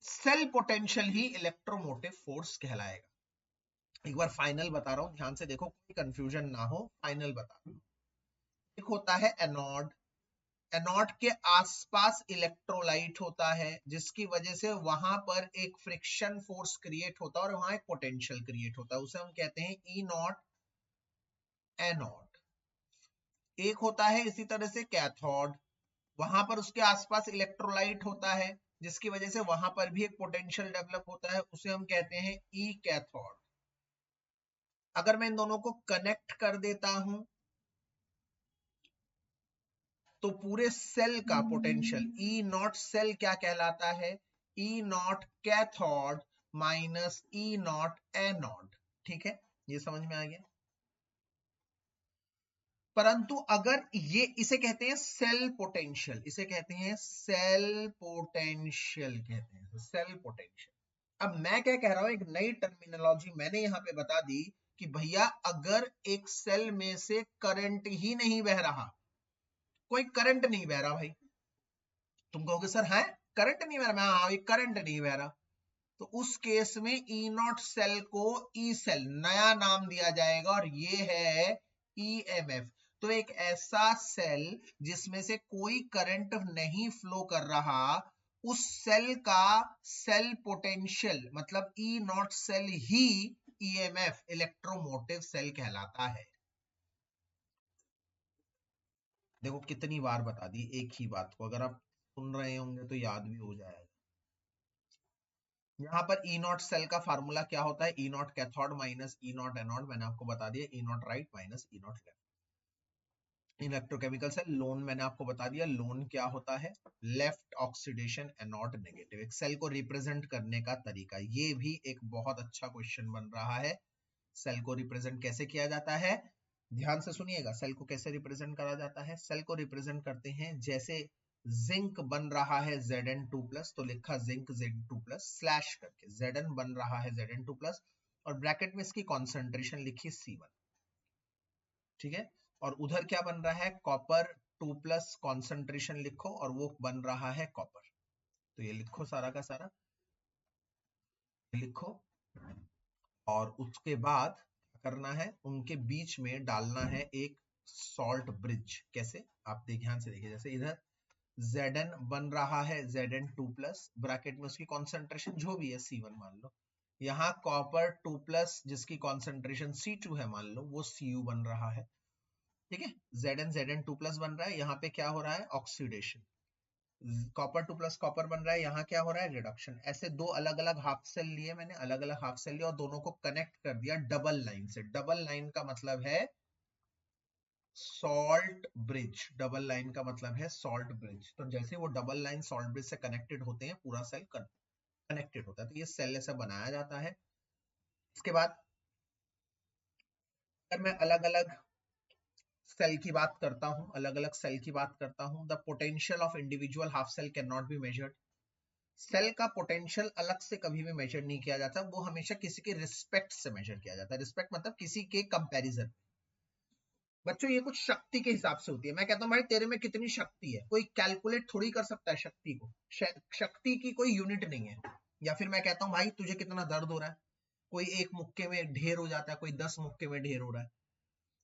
सेल पोटेंशियल ही इलेक्ट्रोमोटिव फोर्स कहलाएगा। एक बार फाइनल बता रहा हूं, ध्यान से देखो, कोई कंफ्यूजन ना हो, फाइनल बता रहा हूं। एक होता है एनोड, एनोड के आसपास इलेक्ट्रोलाइट होता है, जिसकी वजह से वहां पर एक फ्रिक्शन फोर्स क्रिएट होता है और वहां एक पोटेंशियल क्रिएट होता है, उसे हम कहते हैं ई नॉट एनोड। एक होता है इसी तरह से कैथोड, वहां पर उसके आसपास इलेक्ट्रोलाइट होता है, जिसकी वजह से वहां पर भी एक पोटेंशियल डेवलप होता है, उसे हम कहते हैं ई कैथोड। अगर मैं इन दोनों को कनेक्ट कर देता हूं तो पूरे सेल का पोटेंशियल ई नॉट सेल क्या कहलाता है, E naught cathode minus E naught anode. ठीक है, ये समझ में आ गया। परंतु अगर ये, इसे कहते हैं सेल पोटेंशियल, इसे कहते हैं सेल पोटेंशियल, कहते हैं सेल पोटेंशियल। अब मैं क्या कह रहा हूं, एक नई टर्मिनोलॉजी मैंने यहां पे बता दी कि भैया अगर एक सेल में से करंट ही नहीं बह रहा, कोई करंट नहीं बह रहा भाई, तुम कहोगे सर है करंट नहीं बह रहा, हाँ करंट नहीं बह रहा, तो उस केस में ई नॉट सेल को ई सेल नया नाम दिया जाएगा और ये है ईएमएफ। तो एक ऐसा सेल जिसमें से कोई करंट नहीं फ्लो कर रहा, उस सेल का सेल पोटेंशियल मतलब ई नॉट सेल ही ईएमएफ इलेक्ट्रोमोटिव सेल कहलाता है। देखो कितनी बार बता दी एक ही बात को, अगर आप सुन रहे होंगे तो याद भी हो जाएगा। यहाँ पर ई नॉट सेल का फार्मूला क्या होता है, E naught cathode minus E naught anode, मैंने आपको बता दिया, E naught right minus E naught left. Electrochemical cell LOAN मैंने आपको बता दिया, लोन क्या होता है, लेफ्ट ऑक्सीडेशन एनोड नेगेटिव। एक सेल को रिप्रेजेंट करने का तरीका, ये भी एक बहुत अच्छा क्वेश्चन बन रहा है। सेल को रिप्रेजेंट कैसे किया जाता है, ध्यान से सुनिएगा। सेल को कैसे रिप्रेजेंट करा जाता है, सेल को रिप्रेजेंट करते हैं जैसे जिंक बन रहा है Zn2+, तो लिखा जिंक Zn2+, स्लैश करके Zn बन रहा है Zn2+, और ब्रैकेट में इसकी कॉन्सेंट्रेशन लिखी C1। ठीक है, और उधर क्या बन रहा है, कॉपर 2+, कॉन्सेंट्रेशन लिखो, और वो बन रहा है कॉपर। तो ये लिखो सारा का सारा लिखो, और उसके बाद करना है, उनके बीच में डालना है एक सॉल्ट ब्रिज। कैसे, आप ध्यान से देखिए, जैसे इधर Zn बन रहा है Zn2+, ब्रैकेट में उसकी कॉन्सेंट्रेशन जो भी है C1 मान लो, यहाँ कॉपर 2+, जिसकी कॉन्सेंट्रेशन C2 है मान लो, वो Cu बन रहा है। ठीक है, Zn2+ बन रहा है, यहाँ पे क्या हो रहा है, ऑक्सीडेशन। कॉपर 2+ कॉपर बन रहा है, यहाँ क्या हो रहा है, रिडक्शन। ऐसे दो अलग अलग हाफ सेल लिए मैंने, अलग अलग हाफ सेल लिए और दोनों को कनेक्ट कर दिया डबल लाइन से। डबल लाइन का मतलब है सॉल्ट ब्रिज, डबल लाइन का मतलब है सॉल्ट ब्रिज। तो जैसे वो डबल लाइन सॉल्ट ब्रिज से कनेक्टेड होते हैं, पूरा सेल कनेक्टेड होता है, तो ये सेल ऐसा बनाया जाता है। इसके बाद अगर मैं अलग अलग सेल की बात करता हूं, अलग अलग सेल की बात करता हूं, the potential of individual half cell can not be measured. Cell का पोटेंशियल अलग से कभी भी मेजर नहीं किया जाता, वो हमेशा किसी के रिस्पेक्ट से मेजर किया जाता है। रिस्पेक्ट मतलब किसी के कंपैरिजन। बच्चों ये कुछ शक्ति के हिसाब से होती है। मैं कहता हूँ भाई तेरे में कितनी शक्ति है, कोई कैलकुलेट थोड़ी कर सकता है शक्ति को। शक्ति की कोई यूनिट नहीं है। या फिर मैं कहता हूँ भाई तुझे कितना दर्द हो रहा है, कोई एक मुक्के में ढेर हो जाता है, कोई 10 मुक्के में ढेर हो रहा है।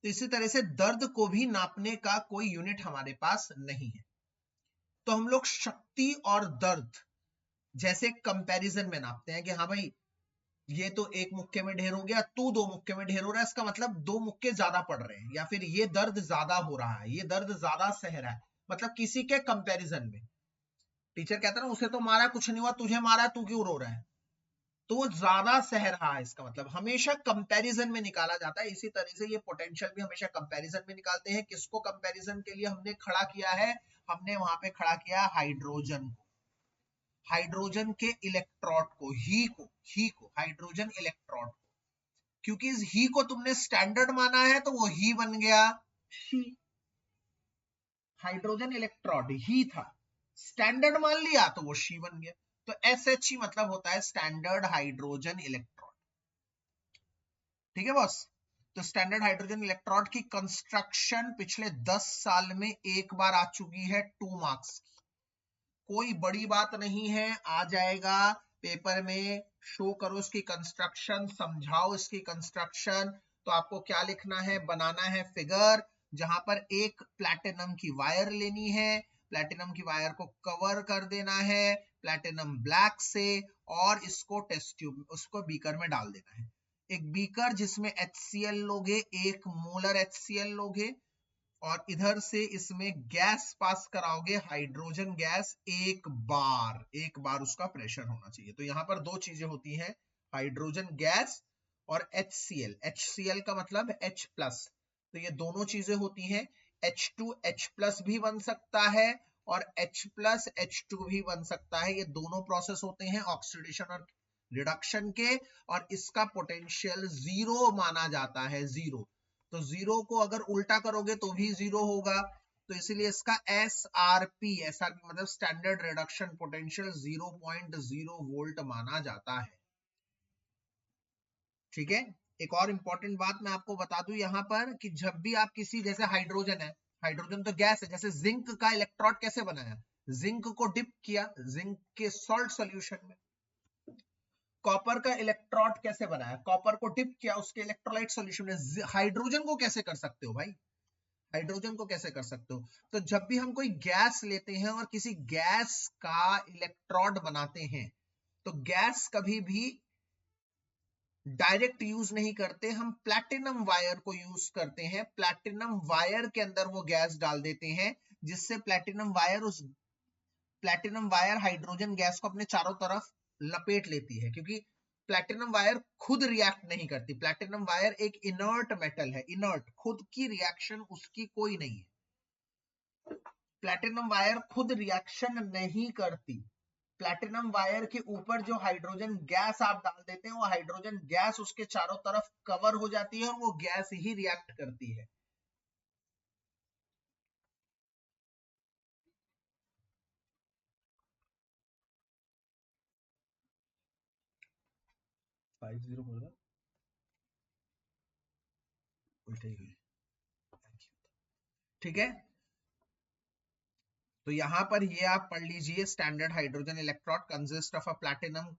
तो इसी तरह से दर्द को भी नापने का कोई यूनिट हमारे पास नहीं है। तो हम लोग शक्ति और दर्द जैसे कंपैरिजन में नापते हैं कि हाँ भाई ये तो एक मुक्के में ढेर हो गया, तू 2 मुक्के में ढेर हो रहा है, इसका मतलब 2 मुक्के ज्यादा पड़ रहे हैं, या फिर ये दर्द ज्यादा हो रहा है, ये दर्द ज्यादा सह रहा है, मतलब किसी के कंपैरिजन में। टीचर कहता है ना उसे तो मारा कुछ नहीं हुआ, तुझे मारा तू क्यों रो रहा है, तो वो ज्यादा सह रहा है, इसका मतलब हमेशा कंपैरिजन में निकाला जाता है। इसी तरह से ये पोटेंशियल भी हमेशा कंपैरिजन में निकालते हैं। किसको कंपैरिजन के लिए हमने खड़ा किया है, हमने वहां पे खड़ा किया हाइड्रोजन को, हाइड्रोजन के इलेक्ट्रोड को, ही को हाइड्रोजन इलेक्ट्रोड को, क्योंकि इस ही को तुमने स्टैंडर्ड माना है तो वो ही बन गया शी। हाइड्रोजन इलेक्ट्रोड ही था, स्टैंडर्ड मान लिया तो वो शी बन गया। तो SH मतलब होता है स्टैंडर्ड हाइड्रोजन इलेक्ट्रोड। ठीक है बॉस। तो स्टैंडर्ड हाइड्रोजन इलेक्ट्रोड की कंस्ट्रक्शन पिछले 10 साल में एक बार आ चुकी है 2 मार्क्स की। कोई बड़ी बात नहीं है, आ जाएगा पेपर में। शो करो इसकी कंस्ट्रक्शन, समझाओ इसकी कंस्ट्रक्शन। तो आपको क्या लिखना है, बनाना है फिगर जहां पर एक प्लैटिनम की वायर लेनी है, प्लैटिनम की वायर को कवर कर देना है प्लैटिनम ब्लैक से, और इसको टेस्ट ट्यूब उसको बीकर में डाल देना है। एक बीकर जिसमें HCl लोगे, 1 मोलर HCl लोगे, और इधर से इसमें गैस पास कराओगे, हाइड्रोजन गैस, एक बार उसका प्रेशर होना चाहिए। तो यहां पर 2 चीजें होती हैं, हाइड्रोजन गैस और HCl। HCl का मतलब H प्लस, तो ये दोनों चीजें होती हैं। H2H प्लस भी बन सकता है और H प्लस H2 भी बन सकता है। ये दोनों प्रोसेस होते हैं ऑक्सीडेशन और रिडक्शन के, और इसका पोटेंशियल 0 माना जाता है, 0। तो 0 को अगर उल्टा करोगे तो भी 0 होगा, तो इसीलिए इसका SRP मतलब स्टैंडर्ड रिडक्शन पोटेंशियल 0.0 वोल्ट माना जाता है। ठीक है। एक और इंपॉर्टेंट बात मैं आपको बता दूं यहां पर कि जब भी आप किसी, जैसे हाइड्रोजन है, हाइड्रोजन तो गैस है, जैसे जिंक का इलेक्ट्रोड कैसे बनाया, जिंक को डिप किया जिंक के सॉल्ट सॉल्यूशन में। कॉपर का इलेक्ट्रोड कैसे बनाया, कॉपर को डिप किया उसके इलेक्ट्रोलाइट सॉल्यूशन में। हाइड्रोजन को कैसे कर सकते हो भाई, हाइड्रोजन को कैसे कर सकते हो, तो जब भी हम कोई गैस लेते हैं और किसी गैस का इलेक्ट्रोड बनाते हैं, तो गैस कभी भी डायरेक्ट यूज नहीं करते, हम प्लैटिनम वायर को यूज करते हैं। प्लैटिनम वायर के अंदर वो गैस डाल देते हैं, जिससे प्लैटिनम वायर हाइड्रोजन गैस को अपने चारों तरफ लपेट लेती है, क्योंकि प्लैटिनम वायर खुद रिएक्ट नहीं करती। प्लैटिनम वायर एक इनर्ट मेटल है, इनर्ट, खुद की रिएक्शन उसकी कोई नहीं है। प्लैटिनम वायर खुद रिएक्शन नहीं करती। प्लैटिनम वायर के ऊपर जो हाइड्रोजन गैस आप डाल देते हैं, वो हाइड्रोजन गैस उसके चारों तरफ कवर हो जाती है और वो गैस ही रिएक्ट करती है। ठीक है। तो यहां पर ये आप पढ़ लीजिए, standard hydrogen electrode consist of a platinum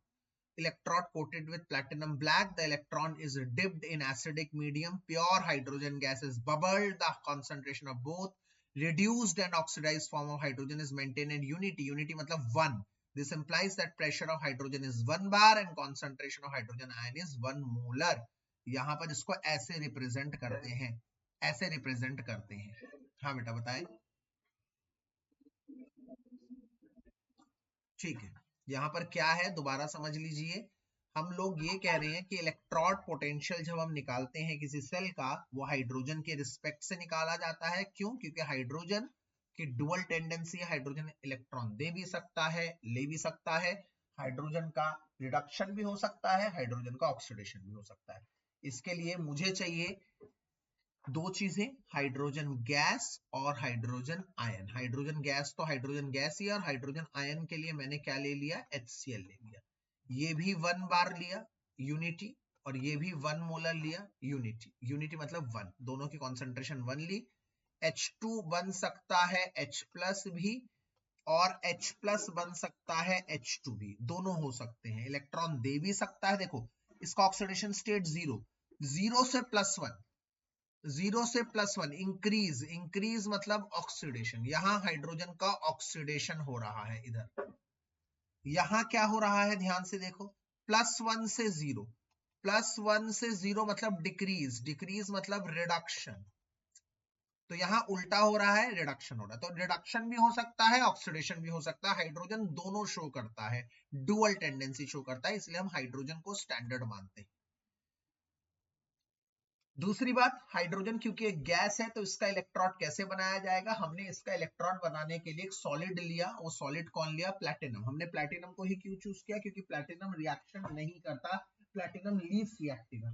electrode coated with platinum black. The electron is dipped in acidic medium. Pure hydrogen gas is bubbled. The concentration of both reduced and oxidized form of hydrogen is maintained in unity. Unity मतलब 1. This implies that pressure of hydrogen is 1 bar and concentration of hydrogen ion is 1 molar. यहाँ पर इसको ऐसे represent करते हैं, ऐसे represent करते हैं। हाँ बेटा बताएं। ठीक है, यहाँ पर क्या है दोबारा समझ लीजिए। हम लोग ये कह रहे हैं कि इलेक्ट्रोड पोटेंशियल जब हम निकालते हैं किसी सेल का, वो हाइड्रोजन के रिस्पेक्ट से निकाला जाता है। क्यों? क्योंकि हाइड्रोजन की डुअल टेंडेंसी है, हाइड्रोजन इलेक्ट्रॉन दे भी सकता है, ले भी सकता है। हाइड्रोजन का रिडक्शन भी हो सकता है, हाइड्रोजन का ऑक्सीडेशन भी हो सकता है। इसके लिए मुझे चाहिए 2 चीजें, हाइड्रोजन गैस और हाइड्रोजन आयन। हाइड्रोजन गैस तो हाइड्रोजन गैस ही, और हाइड्रोजन आयन के लिए मैंने क्या ले लिया, HCl ले लिया। ये भी 1 बार लिया, यूनिटी। और ये भी 1 मोलर लिया, यूनिटी, यूनिटी मतलब 1, दोनों की कॉन्सेंट्रेशन 1 ली। H2 बन सकता है H प्लस भी और H प्लस बन सकता है H2 भी, दोनों हो सकते हैं। इलेक्ट्रॉन दे भी सकता है, देखो इसका ऑक्सीडेशन स्टेट 0, 0 से +1, 0 से +1 इंक्रीज, इंक्रीज मतलब ऑक्सीडेशन, यहां हाइड्रोजन का ऑक्सीडेशन हो रहा है। इधर यहां क्या हो रहा है, ध्यान से देखो, +1 से 0, +1 से 0 मतलब डिक्रीज, डिक्रीज मतलब रिडक्शन, तो यहाँ उल्टा हो रहा है, रिडक्शन हो रहा है। तो रिडक्शन भी हो सकता है, ऑक्सीडेशन भी हो सकता है, हाइड्रोजन दोनों शो करता है, डुअल टेंडेंसी शो करता है, इसलिए हम हाइड्रोजन को स्टैंडर्ड मानते हैं। दूसरी बात, हाइड्रोजन क्योंकि एक गैस है तो इसका इलेक्ट्रोड कैसे बनाया जाएगा, हमने इसका इलेक्ट्रॉन बनाने के लिए एक सॉलिड लिया, वो सॉलिड कौन लिया, प्लैटिनम। हमने प्लैटिनम को ही क्यों चूज किया, क्योंकि प्लैटिनम रिएक्शन नहीं करता, प्लैटिनम लीस्ट रिएक्टिव है,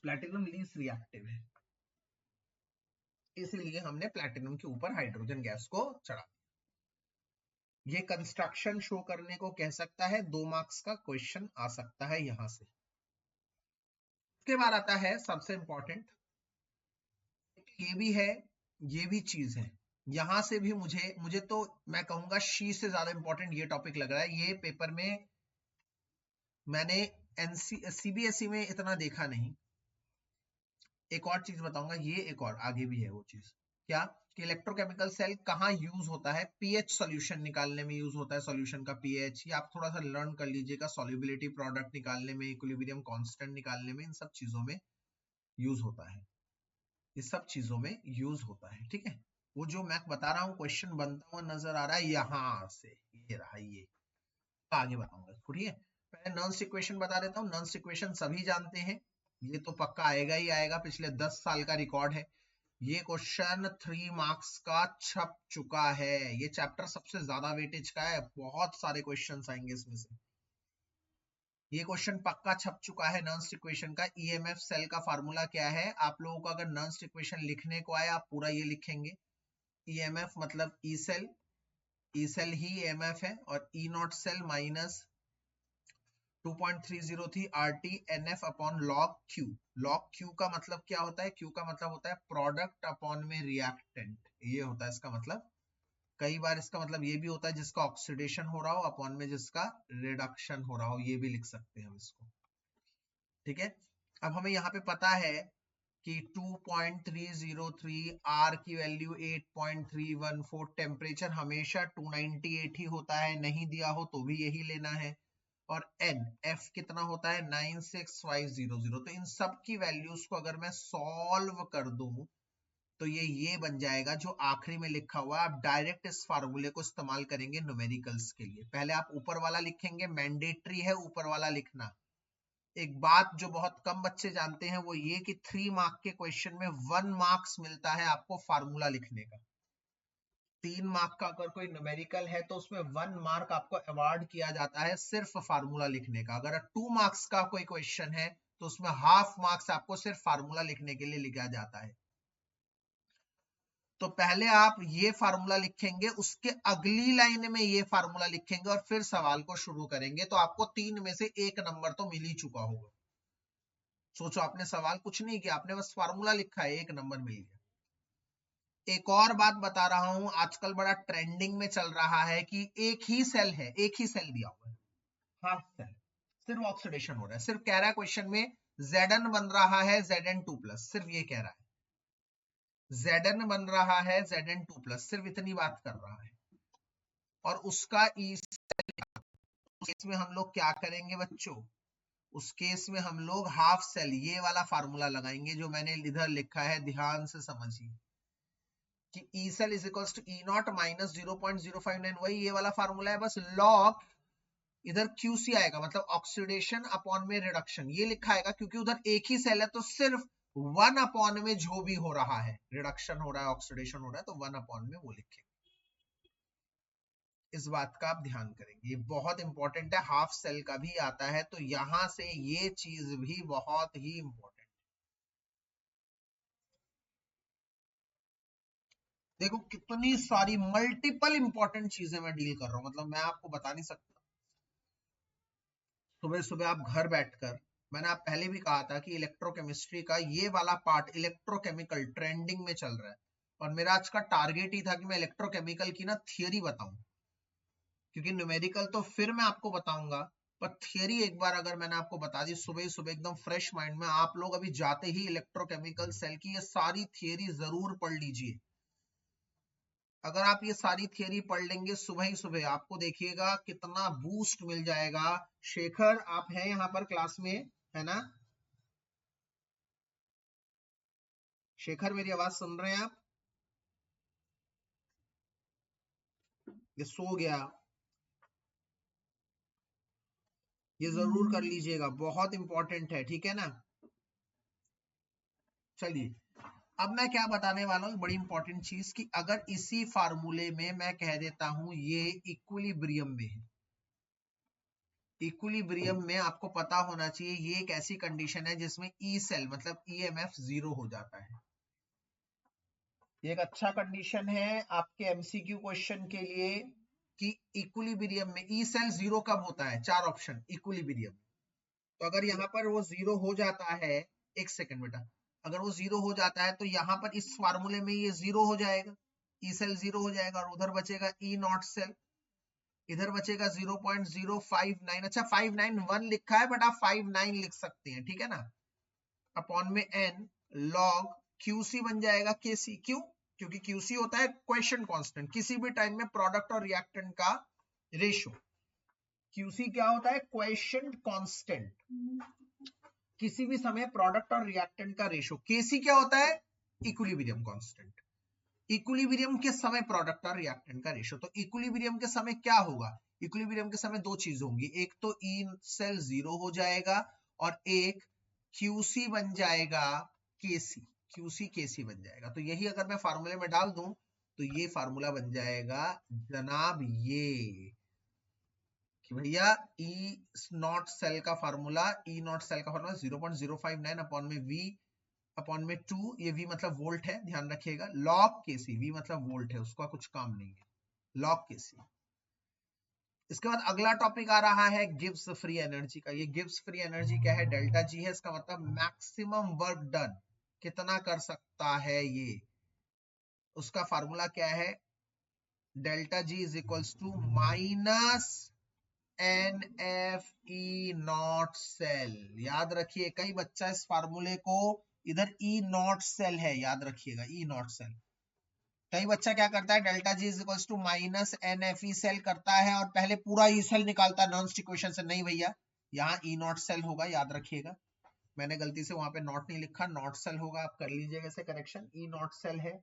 प्लैटिनम लीस्ट रिएक्टिव है, इसलिए हमने प्लैटिनम के ऊपर हाइड्रोजन गैस को चढ़ा। ये कंस्ट्रक्शन शो करने को कह सकता है, 2 मार्क्स का क्वेश्चन आ सकता है यहां से। उसके बाद आता है सबसे इंपॉर्टेंट, ये भी है, ये भी चीज है, यहां से भी मुझे तो मैं कहूंगा शी से ज्यादा इंपॉर्टेंट ये टॉपिक लग रहा है। ये पेपर में मैंने सीबीएसई में इतना देखा नहीं। एक और चीज बताऊंगा, ये एक और आगे भी है वो चीज, क्या कि इलेक्ट्रोकेमिकल सेल कहाँ यूज होता है, पीएच सॉल्यूशन निकालने में यूज होता है, सॉल्यूशन का पीएच, ये आप थोड़ा सा लर्न कर लीजिएगा, सॉल्युबिलिटी प्रोडक्ट निकालने में, इक्विलिब्रियम कांस्टेंट निकालने में, इन सब चीजों में यूज होता है, इस सब चीजों में यूज होता है, ठीक है। वो जो मैं बता रहा हूँ क्वेश्चन बनता हुआ नजर आ रहा है यहां से, ये रहा, ये आगे बताऊंगा, ठीक है। पहले नॉन इक्वेशन बता देता हूँ, नॉन इक्वेशन सभी जानते हैं, ये तो पक्का आएगा ही आएगा, पिछले 10 साल का रिकॉर्ड है। ये क्वेश्चन 3 मार्क्स का छप चुका है, ये चैप्टर सबसे ज्यादा वेटेज का है, बहुत सारे क्वेश्चंस आएंगे इसमें से। ये क्वेश्चन पक्का छप चुका है नॉन्स इक्वेशन का। ईएमएफ सेल का फार्मूला क्या है, आप लोगों को अगर नॉन्स इक्वेशन लिखने को आए आप पूरा ये लिखेंगे, ईएमएफ मतलब ई सेल, ई सेल ही ईएमएफ है, और E not cell minus 2.303 RT NF upon log Q। log Q का मतलब क्या होता है, Q का मतलब होता है प्रोडक्ट अपॉन में रिएक्टेंट, ये होता है इसका मतलब। कई बार इसका मतलब ये भी होता है जिसका ऑक्सीडेशन हो रहा हो अपॉन में जिसका रिडक्शन हो रहा हो, ये भी लिख सकते हैं हम इसको, ठीक है। अब हमें यहाँ पे पता है कि 2.303 R की वैल्यू 8.314, टेम्परेचर हमेशा 298 ही होता है, नहीं दिया हो तो भी यही लेना है, और N F कितना होता है 96500। तो इन सब की वैल्यूज को अगर मैं सॉल्व कर दूं तो ये बन जाएगा जो आखिरी में लिखा हुआ है। आप डायरेक्ट इस फार्मूले को इस्तेमाल करेंगे न्यूमेरिकल्स के लिए, पहले आप ऊपर वाला लिखेंगे, मैंडेटरी है ऊपर वाला लिखना। एक बात जो बहुत कम बच्चे जानते हैं वो ये कि 3 मार्क के क्वेश्चन में 1 मार्क्स मिलता है आपको फार्मूला लिखने का। 3 मार्क का अगर कोई न्यूमेरिकल है तो उसमें 1 मार्क आपको अवार्ड किया जाता है सिर्फ फार्मूला लिखने का। अगर 2 मार्क्स का कोई क्वेश्चन है तो उसमें हाफ मार्क्स आपको सिर्फ फार्मूला लिखने के लिए लिखा जाता है। तो पहले आप ये फार्मूला लिखेंगे, उसके अगली लाइन में ये फार्मूला लिखेंगे और फिर सवाल को शुरू करेंगे, तो आपको 3 में से 1 नंबर तो मिल ही चुका होगा। सोचो आपने सवाल कुछ नहीं किया, आपने बस फार्मूला लिखा है, 1 नंबर मिल गया। एक और बात बता रहा हूं, आजकल बड़ा ट्रेंडिंग में चल रहा है कि एक ही सेल है, एक ही सेल दिया हुआ है, हाफ सेल, सिर्फ ऑक्सीडेशन हो रहा है, सिर्फ कह रहा है क्वेश्चन में Zn बन रहा है Zn2+, सिर्फ ये कह रहा है Zn बन रहा है Zn2+, सिर्फ इतनी बात कर रहा है। और उसका इसमें हम लोग क्या करेंगे बच्चों, उस केस में हम लोग हाफ सेल ये वाला फार्मूला लगाएंगे जो मैंने इधर लिखा है, ध्यान से समझिए कि E cell is equals to E not minus 0.059, वही ये वाला फार्मूला है, बस लॉग इधर क्यूसी आएगा, मतलब ऑक्सीडेशन अपॉन में रिडक्शन, ये लिखा आएगा क्योंकि उधर एक ही सेल है तो सिर्फ 1 अपॉन में जो भी हो रहा है, रिडक्शन हो रहा है ऑक्सीडेशन हो रहा है, तो 1 अपॉन में वो लिखेंगे। इस बात का आप ध्यान करेंगे, ये बहुत इंपॉर्टेंट है, हाफ सेल का भी आता है, तो यहां से ये चीज भी बहुत ही इंपॉर्टेंट। देखो कितनी सारी मल्टीपल इंपॉर्टेंट चीजें मैं डील कर रहा हूं, मतलब मैं आपको बता नहीं सकता। सुबह सुबह आप घर बैठकर, मैंने आप पहले भी कहा था कि इलेक्ट्रोकेमिस्ट्री का ये वाला पार्ट इलेक्ट्रोकेमिकल ट्रेंडिंग में चल रहा है, और मेरा आज का टारगेट ही था कि मैं इलेक्ट्रोकेमिकल की ना थियरी बताऊं, क्योंकि न्यूमेरिकल तो फिर मैं आपको बताऊंगा, पर थियरी एक बार अगर मैंने आपको बता दी सुबह सुबह एकदम फ्रेश माइंड में, आप लोग अभी जाते ही इलेक्ट्रोकेमिकल सेल की ये सारी थियरी जरूर पढ़ लीजिए। अगर आप ये सारी थियरी पढ़ लेंगे सुबह ही सुबह, आपको देखिएगा कितना बूस्ट मिल जाएगा। शेखर आप हैं यहाँ पर क्लास में, है ना? शेखर मेरी आवाज सुन रहे हैं आप? ये सो गया, ये जरूर कर लीजिएगा, बहुत इंपॉर्टेंट है, ठीक है ना? चलिए, अब मैं क्या बताने वाला हूँ, बड़ी इंपॉर्टेंट चीज, कि अगर इसी फार्मूले में मैं कह देता हूं ये इक्विलिब्रियम में है, इक्विलिब्रियम में आपको पता होना चाहिए ये एक ऐसी कंडीशन है जिसमें ई सेल मतलब ईएमएफ 0 हो जाता है। ये एक अच्छा कंडीशन है आपके एमसीक्यू क्वेश्चन के लिए कि इक्विलिब्रियम में ई सेल 0 कब होता है, 4 ऑप्शन इक्विलिब्रियम। तो अगर यहाँ पर वो 0 हो जाता है, एक सेकंड बेटा, अगर वो 0 हो जाता है तो यहाँ पर इस फार्मूले में ये 0 हो जाएगा, ई सेल 0 हो जाएगा, और उधर बचेगा ई नॉट सेल, इधर बचेगा 0.059। अच्छा 591 लिखा है बट आप 59 लिख सकते हैं, ठीक है ना? अपॉन में n log QC बन जाएगा KC। क्यों? क्योंकि QC होता है क्वेश्चन कांस्टेंट, किसी भी टाइम में प्रोडक्ट और रिएक्टेंट का रेशो। QC क्या होता है? क्वेश्चन कांस्टेंट, किसी भी समय प्रोडक्ट और रिएक्टेंट का रेशो। KC क्या होता है? इक्विलिब्रियम कांस्टेंट, इक्विलिब्रियम के समय प्रोडक्ट और रिएक्टेंट का रेशो। तो इक्विलिब्रियम के समय क्या होगा? इक्विलिब्रियम के समय दो चीज होंगी, एक तो ई सेल 0 हो जाएगा और एक QC बन जाएगा KC, QC KC बन जाएगा। तो यही अगर मैं फार्मूले में डाल दूं तो ये फार्मूला बन जाएगा जनाब ये कि भैया ई नॉट सेल का फार्मूला, ई नॉट सेल का फार्मूला 0.059 अपॉन में V अपॉन में 2, ये V मतलब वोल्ट है, ध्यान रखिएगा, लॉग केसी, V मतलब वोल्ट है, उसका कुछ काम नहीं है, लॉग केसी। इसके बाद अगला टॉपिक आ रहा है गिब्स फ्री एनर्जी का। ये गिब्स फ्री एनर्जी क्या है? डेल्टा जी है, इसका मतलब मैक्सिमम वर्क डन, कितना कर सकता है ये, उसका फार्मूला क्या है? Delta G is equals to minus NFE not cell. याद रखिए, कई बच्चा इस फार्मूले को, इधर E नॉट सेल है, याद रखिएगा E नॉट सेल, कई बच्चा क्या करता है, delta G is equals to minus NFE cell करता है और पहले पूरा ई सेल निकालता है नॉन इक्वेशन से। नहीं भैया, यहाँ E नॉट सेल होगा, याद रखिएगा, मैंने गलती से वहां पे नॉट नहीं लिखा, नॉट सेल होगा, आप कर लीजिएगा इसे करेक्शन, E नॉट सेल है।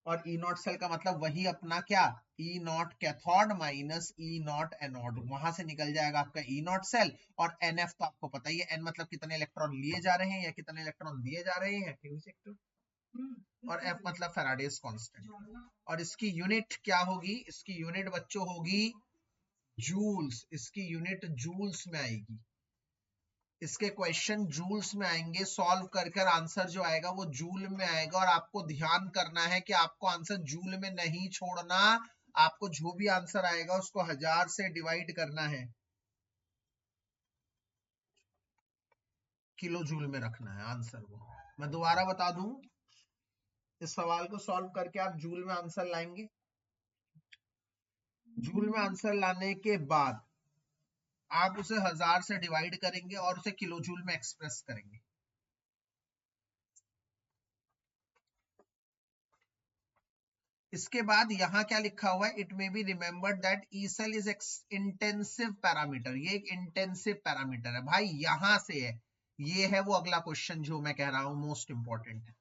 और ई नॉट सेल का मतलब वही अपना क्या, E naught cathode minus E naught anode, वहां से निकल जाएगा आपका ई नॉट सेल। और एनएफ तो आपको पता ही है, एन मतलब कितने इलेक्ट्रॉन लिए जा रहे हैं या कितने इलेक्ट्रॉन दिए जा रहे हैं, और एफ मतलब फैराडेज कांस्टेंट। और इसकी यूनिट क्या होगी? इसकी यूनिट बच्चों होगी जूल्स, इसकी यूनिट जूल्स में आएगी, इसके क्वेश्चन जूल्स में आएंगे, सॉल्व कर कर आंसर जो आएगा वो जूल में आएगा। और आपको ध्यान करना है कि आपको आंसर जूल में नहीं छोड़ना, आपको जो भी आंसर आएगा उसको 1000 से डिवाइड करना है, किलो जूल में रखना है आंसर को। मैं दोबारा बता दूं, इस सवाल को सॉल्व करके आप जूल में आंसर लाएंगे, जूल में आंसर लाने के बाद आप उसे 1000 से डिवाइड करेंगे और उसे किलो जूल में एक्सप्रेस करेंगे। इसके बाद यहाँ क्या लिखा हुआ है? It may be remembered that E cell is intensive parameter. ये एक इंटेंसिव पैरामीटर है भाई, यहां से है, ये है वो अगला क्वेश्चन जो मैं कह रहा हूं मोस्ट इंपॉर्टेंट है,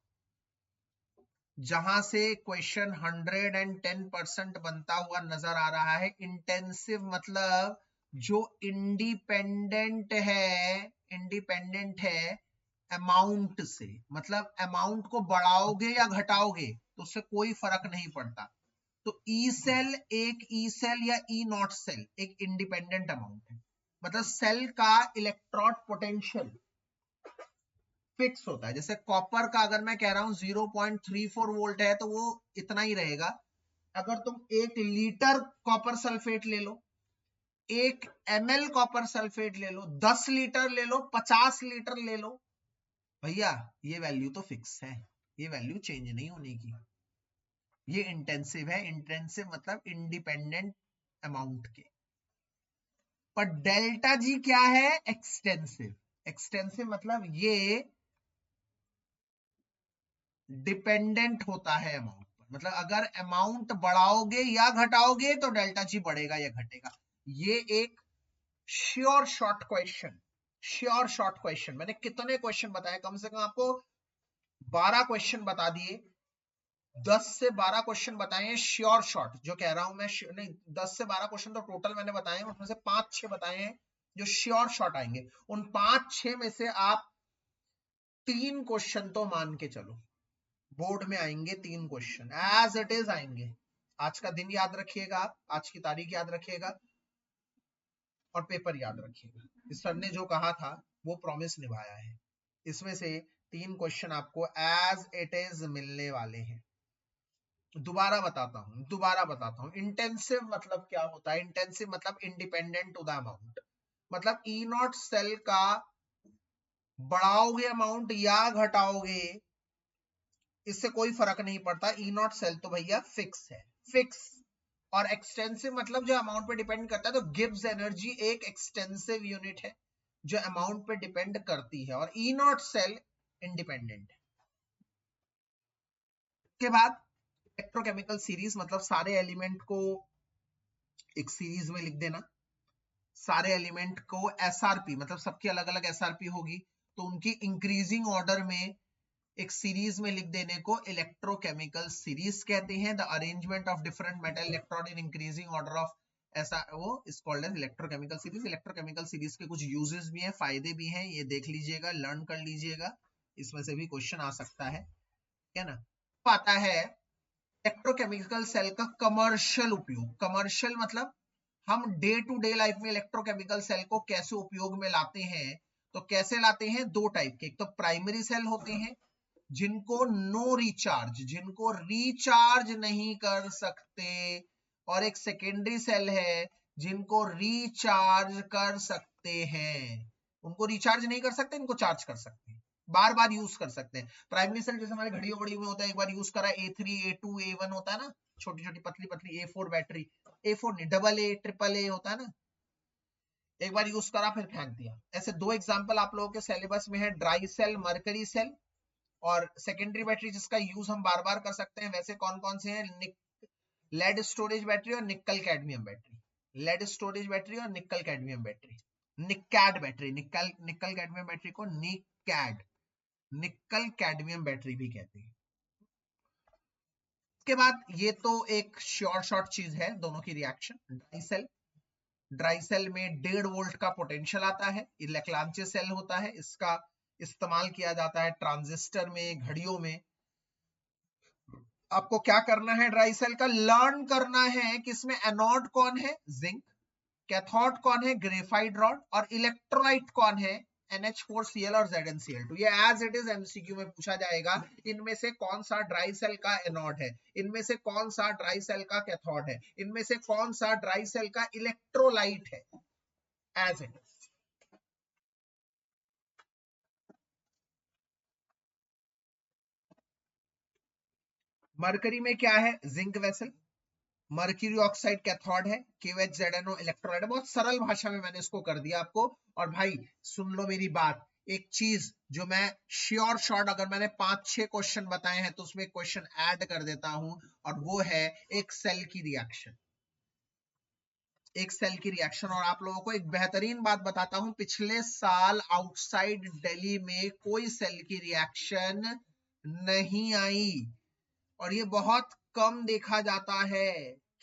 जहां से क्वेश्चन 110% बनता हुआ नजर आ रहा है। इंटेंसिव मतलब जो इंडिपेंडेंट है अमाउंट से, मतलब अमाउंट को बढ़ाओगे या घटाओगे तो उससे कोई फर्क नहीं पड़ता। तो ई सेल, एक ई सेल या ई नॉट सेल एक इंडिपेंडेंट अमाउंट है, मतलब सेल का इलेक्ट्रॉन पोटेंशियल फिक्स होता है। जैसे कॉपर का अगर मैं कह रहा हूं 0.34 वोल्ट है तो वो इतना ही रहेगा। अगर तुम 1 लीटर कॉपर सल्फेट ले लो, 1 ml कॉपर सल्फेट ले लो, 10 लीटर ले लो, 50 लीटर ले लो, भैया ये वैल्यू तो फिक्स है, ये वैल्यू चेंज नहीं होने की। ये इंटेंसिव है, इंटेंसिव मतलब इंडिपेंडेंट अमाउंट के। पर डेल्टा जी क्या है? एक्सटेंसिव। एक्सटेंसिव मतलब ये डिपेंडेंट होता है अमाउंट पर, मतलब अगर अमाउंट बढ़ाओगे या घटाओगे तो डेल्टा जी बढ़ेगा या घटेगा। ये एक sure short question, sure short question. मैंने कितने क्वेश्चन बताए? कम से कम आपको 12 क्वेश्चन बता दिए, 10 से 12 क्वेश्चन बताए हैं श्योर शॉर्ट। जो कह रहा हूं मैं नहीं, 10 से 12 क्वेश्चन तो टोटल मैंने बताए हैं, उसमें से 5-6 बताए हैं जो श्योर शॉर्ट आएंगे। उन 5-6 में से आप 3 क्वेश्चन तो मान के चलो बोर्ड में आएंगे, 3 क्वेश्चन एज इट इज आएंगे। आज का दिन याद रखिएगा, आप आज की तारीख याद रखिएगा और पेपर याद रखिएगा। इस सर ने जो कहा था वो प्रॉमिस निभाया है। इसमें से 3 क्वेश्चन आपको एज इट इज मिलने वाले हैं। दोबारा बताता हूं इंटेंसिव मतलब क्या होता है। इंटेंसिव मतलब इंडिपेंडेंट टू द अमाउंट, मतलब ई नॉट सेल का बढ़ाओगे अमाउंट या घटाओगे इससे कोई फर्क नहीं पड़ता, ई नॉट सेल तो भैया फिक्स है, फिक्स। और एक्सटेंसिव मतलब जो अमाउंट पे डिपेंड करता है, तो गिब्स एनर्जी एक एक्सटेंसिव यूनिट है जो अमाउंट पे डिपेंड करती है, और ई नॉट सेल इंडिपेंडेंट है। के बाद इलेक्ट्रोकेमिकल सीरीज मतलब सारे एलिमेंट को एक सीरीज में लिख देना, सारे एलिमेंट को एसआरपी मतलब सबकी अलग अलग एसआरपी होगी, तो उनकी इंक्रीजिंग ऑर्डर में एक सीरीज में लिख देने को इलेक्ट्रोकेमिकल सीरीज कहते हैं। The arrangement of different metal electron in increasing order of ऐसा वो is called as electrochemical series. Electrochemical series के कुछ यूजेस भी हैं, फायदे भी हैं, ये देख लीजिएगा, लर्न कर लीजिएगा, इसमें से भी क्वेश्चन आ सकता है ना। आता है इलेक्ट्रोकेमिकल सेल का कमर्शियल उपयोग। कमर्शियल मतलब हम डे टू डे लाइफ में इलेक्ट्रोकेमिकल सेल को कैसे उपयोग में लाते हैं। तो कैसे लाते हैं? 2 टाइप के, एक तो प्राइमरी सेल होते हैं जिनको नो रिचार्ज, जिनको रिचार्ज नहीं कर सकते, और एक सेकेंडरी सेल है जिनको रिचार्ज कर सकते हैं। उनको रिचार्ज नहीं कर सकते, इनको चार्ज कर सकते हैं, बार बार यूज कर सकते हैं। प्राइमरी सेल जैसे हमारे घड़ियों में होता है, एक बार यूज करा A3 A2 A1 होता है ना, छोटी छोटी पतली पतली A4 बैटरी, A4 नहीं AA AAA होता है ना, एक बार यूज करा फिर फेंक दिया। ऐसे 2 एग्जांपल आप लोगों के सिलेबस में है, ड्राई सेल मरकरी सेल, और सेकेंडरी बैटरी जिसका यूज हम बार बार कर सकते हैं। वैसे कौन कौन से हैं? लेड स्टोरेज बैटरी और nickel cadmium battery, lead storage battery और निकल कैडमियम बैटरी, निकैड बैटरी, निकल निकल कैडमियम बैटरी को निकैड, निकल कैडमियम बैटरी भी कहते हैं। उसके बाद ये तो एक शॉर्ट चीज है, दोनों की रिएक्शन। ड्राई सेल में 1.5 वोल्ट का पोटेंशियल आता है, इलेक्ट्रॉनिक सेल होता है, इसका इस्तेमाल किया जाता है ट्रांजिस्टर में, घड़ियों में। आपको क्या करना है? ड्राई सेल का लर्न करना है कि इसमें एनोड कौन है? जिंक, कैथोड कौन है? ग्रेफाइट रॉड, और इलेक्ट्रोलाइट कौन है? NH4Cl और ZnCl2। ये एज इट इज MCQ में पूछा जाएगा, इनमें से कौन सा ड्राई सेल का एनोड है, इनमें से कौन सा ड्राई सेल का कैथोड है, इनमें से कौन सा ड्राई सेल का इलेक्ट्रोलाइट है, एज इट इज। मरकरी में क्या है? Zinc vessel, mercury oxide cathode है, KOH ZnO इलेक्ट्रोलाइट। बहुत सरल भाषा में मैंने इसको कर दिया आपको। और भाई सुन लो मेरी बात, एक चीज जो मैं श्योर शॉर्ट, अगर मैंने 5-6 क्वेश्चन बताए हैं तो उसमें क्वेश्चन ऐड कर देता हूं, और वो है एक सेल की रिएक्शन, एक सेल की रिएक्शन। और आप लोगों को एक बेहतरीन बात बताता हूं, पिछले साल आउटसाइड दिल्ली में कोई सेल की रिएक्शन नहीं आई, और ये बहुत कम देखा जाता है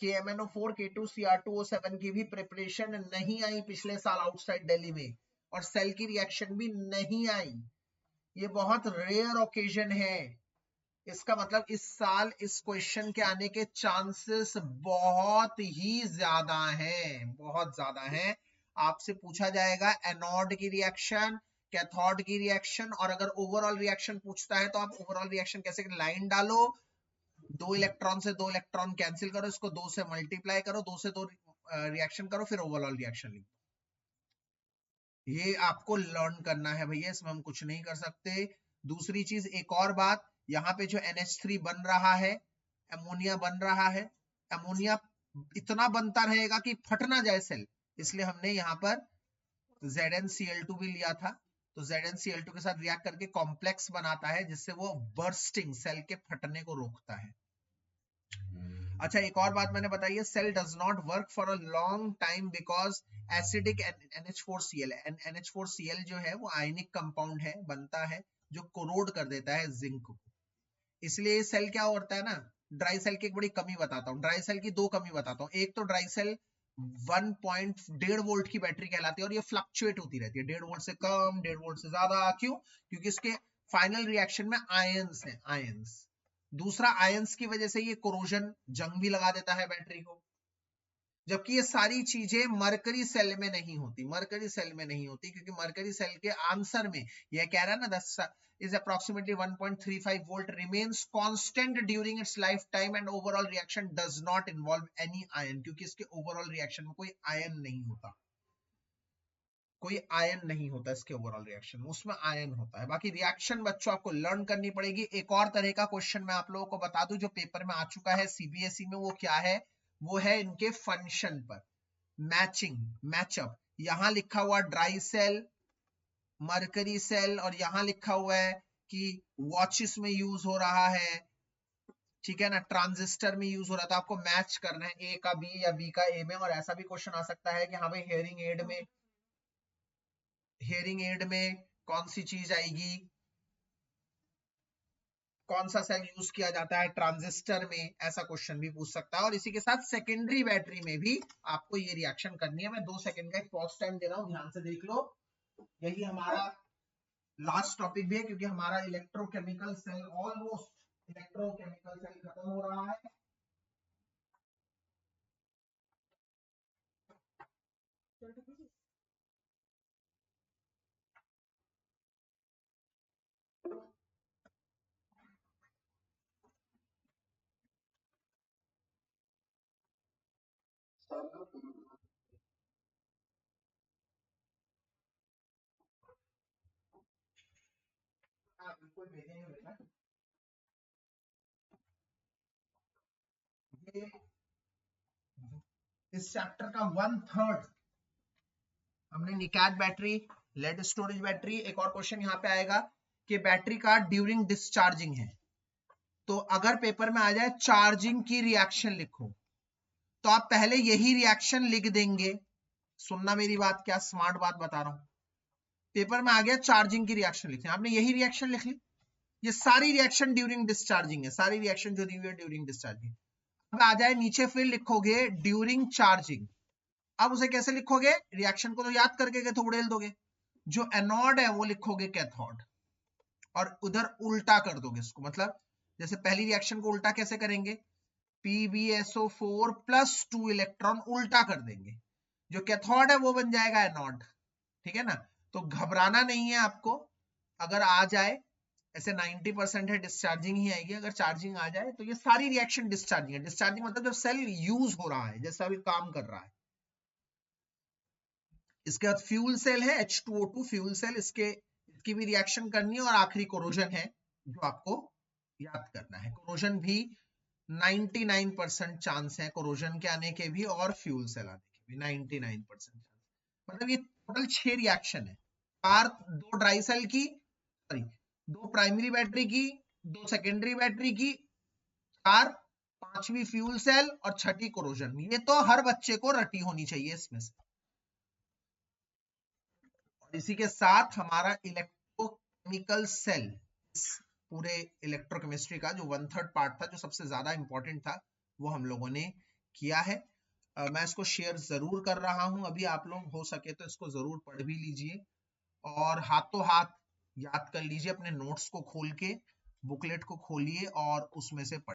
कि MnO4 K2Cr2O7 की भी प्रिपरेशन नहीं आई पिछले साल आउटसाइड दिल्ली में, और सेल की रिएक्शन भी नहीं आई। ये बहुत रेयर ओकेजन है। इसका मतलब इस साल इस क्वेश्चन के आने के चांसेस बहुत ही ज्यादा हैं, बहुत ज्यादा हैं। आपसे पूछा जाएगा एनोड की रिएक्शन, कैथोड की रिएक्शन, और अगर ओवरऑल रिएक्शन पूछता है तो आप ओवरऑल रिएक्शन कैसे, लाइन डालो, 2 इलेक्ट्रॉन से 2 इलेक्ट्रॉन कैंसिल करो, इसको 2 से मल्टीप्लाई करो, 2 से 2 रिएक्शन करो, फिर ओवरऑल रिएक्शन लिखो। ये आपको लर्न करना है भैया, इसमें हम कुछ नहीं कर सकते। दूसरी चीज, एक और बात, यहाँ पे जो NH3 बन रहा है, अमोनिया बन रहा है, अमोनिया इतना बनता रहेगा कि फट ना जाए सेल, इसलिए हमने यहाँ पर ZnCl2 भी लिया था। तो ZnCl2 के साथ रिएक्ट करके कॉम्प्लेक्स बनाता है, जिससे वो बर्स्टिंग, सेल के फटने को रोकता है। अच्छा, एक और बात मैंने बताई है, cell does not work for a long time because acidic NH4Cl। NH4Cl जो है वो आयनिक कंपाउंड है, बनता है, जो कोरोड कर देता है जिंक को। इसलिए सेल क्या होता है ना, ड्राई सेल की एक बड़ी कमी बताता हूँ, ड्राई सेल की दो कमी बताता हूँ। एक तो ड्राई सेल 1.1.5 वोल्ट की बैटरी कहलाती है और ये फ्लक्चुएट होती रहती है, 1.5 वोल्ट से कम, 1.5 वोल्ट से ज्यादा। क्यों? क्योंकि इसके फाइनल रिएक्शन में आयंस हैं, आयंस। दूसरा, आयंस की वजह से ये कोरोजन, जंग भी लगा देता है बैटरी को। जबकि ये सारी चीजें मरकरी सेल में नहीं होती, मरकरी सेल में नहीं होती, क्योंकि मरकरी सेल के आंसर में यह कह रहा है ना, 10 is approximately 1.35 volt remains constant during its lifetime and overall reaction does not involve any ion, क्योंकि इसके ओवरऑल रिएक्शन में कोई आयन नहीं होता, कोई आयन नहीं होता इसके ओवरऑल रिएक्शन में, उसमें आयन होता है। बाकी रिएक्शन बच्चों आपको लर्न करनी पड़ेगी। एक और तरह का क्वेश्चन मैं आप लोगों को बता दूं जो पेपर में आ चुका है CBSE में, वो क्या है, वो है इनके फंक्शन पर मैचिंग, मैचअप। यहां लिखा हुआ ड्राई सेल, मरकरी सेल, और यहां लिखा हुआ है कि वॉचेस में यूज हो रहा है, ठीक है ना, ट्रांजिस्टर में यूज हो रहा था। आपको मैच करना है ए का बी या बी का ए में। और ऐसा भी क्वेश्चन आ सकता है कि हाँ भाई, हियरिंग एड में, हियरिंग एड में कौन सी चीज आएगी, कौन सा सेल यूज किया जाता है ट्रांजिस्टर में, ऐसा क्वेश्चन भी पूछ सकता है। और इसी के साथ सेकेंडरी बैटरी में भी आपको ये रिएक्शन करनी है। मैं 2 सेकंड का एक पॉज टाइम दे रहा हूं, ध्यान से देख लो। यही हमारा लास्ट टॉपिक भी है, क्योंकि हमारा electrochemical cell, almost electrochemical cell खत्म हो रहा है। हाँ, बिल्कुल भेजेंगे बेटा। ये इस चैप्टर का 1/3 हमने निकैट बैटरी, लेड स्टोरेज बैटरी। एक और क्वेश्चन यहाँ पे आएगा कि बैटरी का ड्यूरिंग डिस्चार्जिंग है, तो अगर पेपर में आ जाए चार्जिंग की रिएक्शन लिखो, तो आप पहले यही रिएक्शन लिख देंगे। सुनना मेरी बात, क्या स्मार्ट बात बता रहा हूं। पेपर में आ गया चार्जिंग की रिएक्शन लिखनी, आपने यही रिएक्शन लिख ली। ये सारी रिएक्शन ड्यूरिंग डिस्चार्जिंग है, सारी रिएक्शन जो दी हुई है ड्यूरिंग डिस्चार्जिंग। अब आ जाए नीचे, फिर लिखोगे ड्यूरिंग चार्जिंग। अब उसे कैसे लिखोगे, रिएक्शन को तो याद करके कैथोड उड़ेल दोगे, जो एनोड है वो लिखोगे कैथोड, और उधर उल्टा कर दोगे इसको। मतलब जैसे पहली रिएक्शन को उल्टा कैसे करेंगे, PbSO4 प्लस 2 इलेक्ट्रॉन उल्टा कर देंगे, जो कैथोड है वो बन जाएगा एनोड, ठीक है ना। तो घबराना नहीं है आपको, अगर आ जाए, ऐसे 90% है डिस्चार्जिंग ही आएगी। अगर चार्जिंग आ जाए तो ये सारी रिएक्शन डिस्चार्जिंग है। डिस्चार्जिंग मतलब जब सेल यूज हो रहा है, जैसा अभी काम कर रहा है। इसके बाद फ्यूल सेल है, H2O2 फ्यूल सेल, इसकी भी रिएक्शन करनी है। और आखिरी कोरोजन है, जो आपको याद करना है। कोरोजन भी 99% चांस है कोरोजन के आने के भी, और फ्यूल सेल आने के भी 99% चांस। मतलब ये टोटल 6 रिएक्शन है, 2 ड्राई सेल की, सॉरी 2 प्राइमरी बैटरी की, 2 सेकेंडरी बैटरी की, 4 5वीं फ्यूल सेल, और 6ठी कोरोजन। ये तो हर बच्चे को रटी होनी चाहिए इसमें से। और इसी के साथ हमारा इलेक्ट्रोकेमिकल सेल, पूरे इलेक्ट्रोकेमिस्ट्री का जो 1/3 पार्ट था, जो सबसे ज्यादा इंपॉर्टेंट था, वो हम लोगों ने किया है। मैं इसको शेयर जरूर कर रहा हूं अभी, आप लोग हो सके तो इसको जरूर पढ़ भी लीजिए, और हाथों हाथ याद कर लीजिए। अपने नोट्स को खोल के बुकलेट को खोलिए और उसमें से पढ़िए।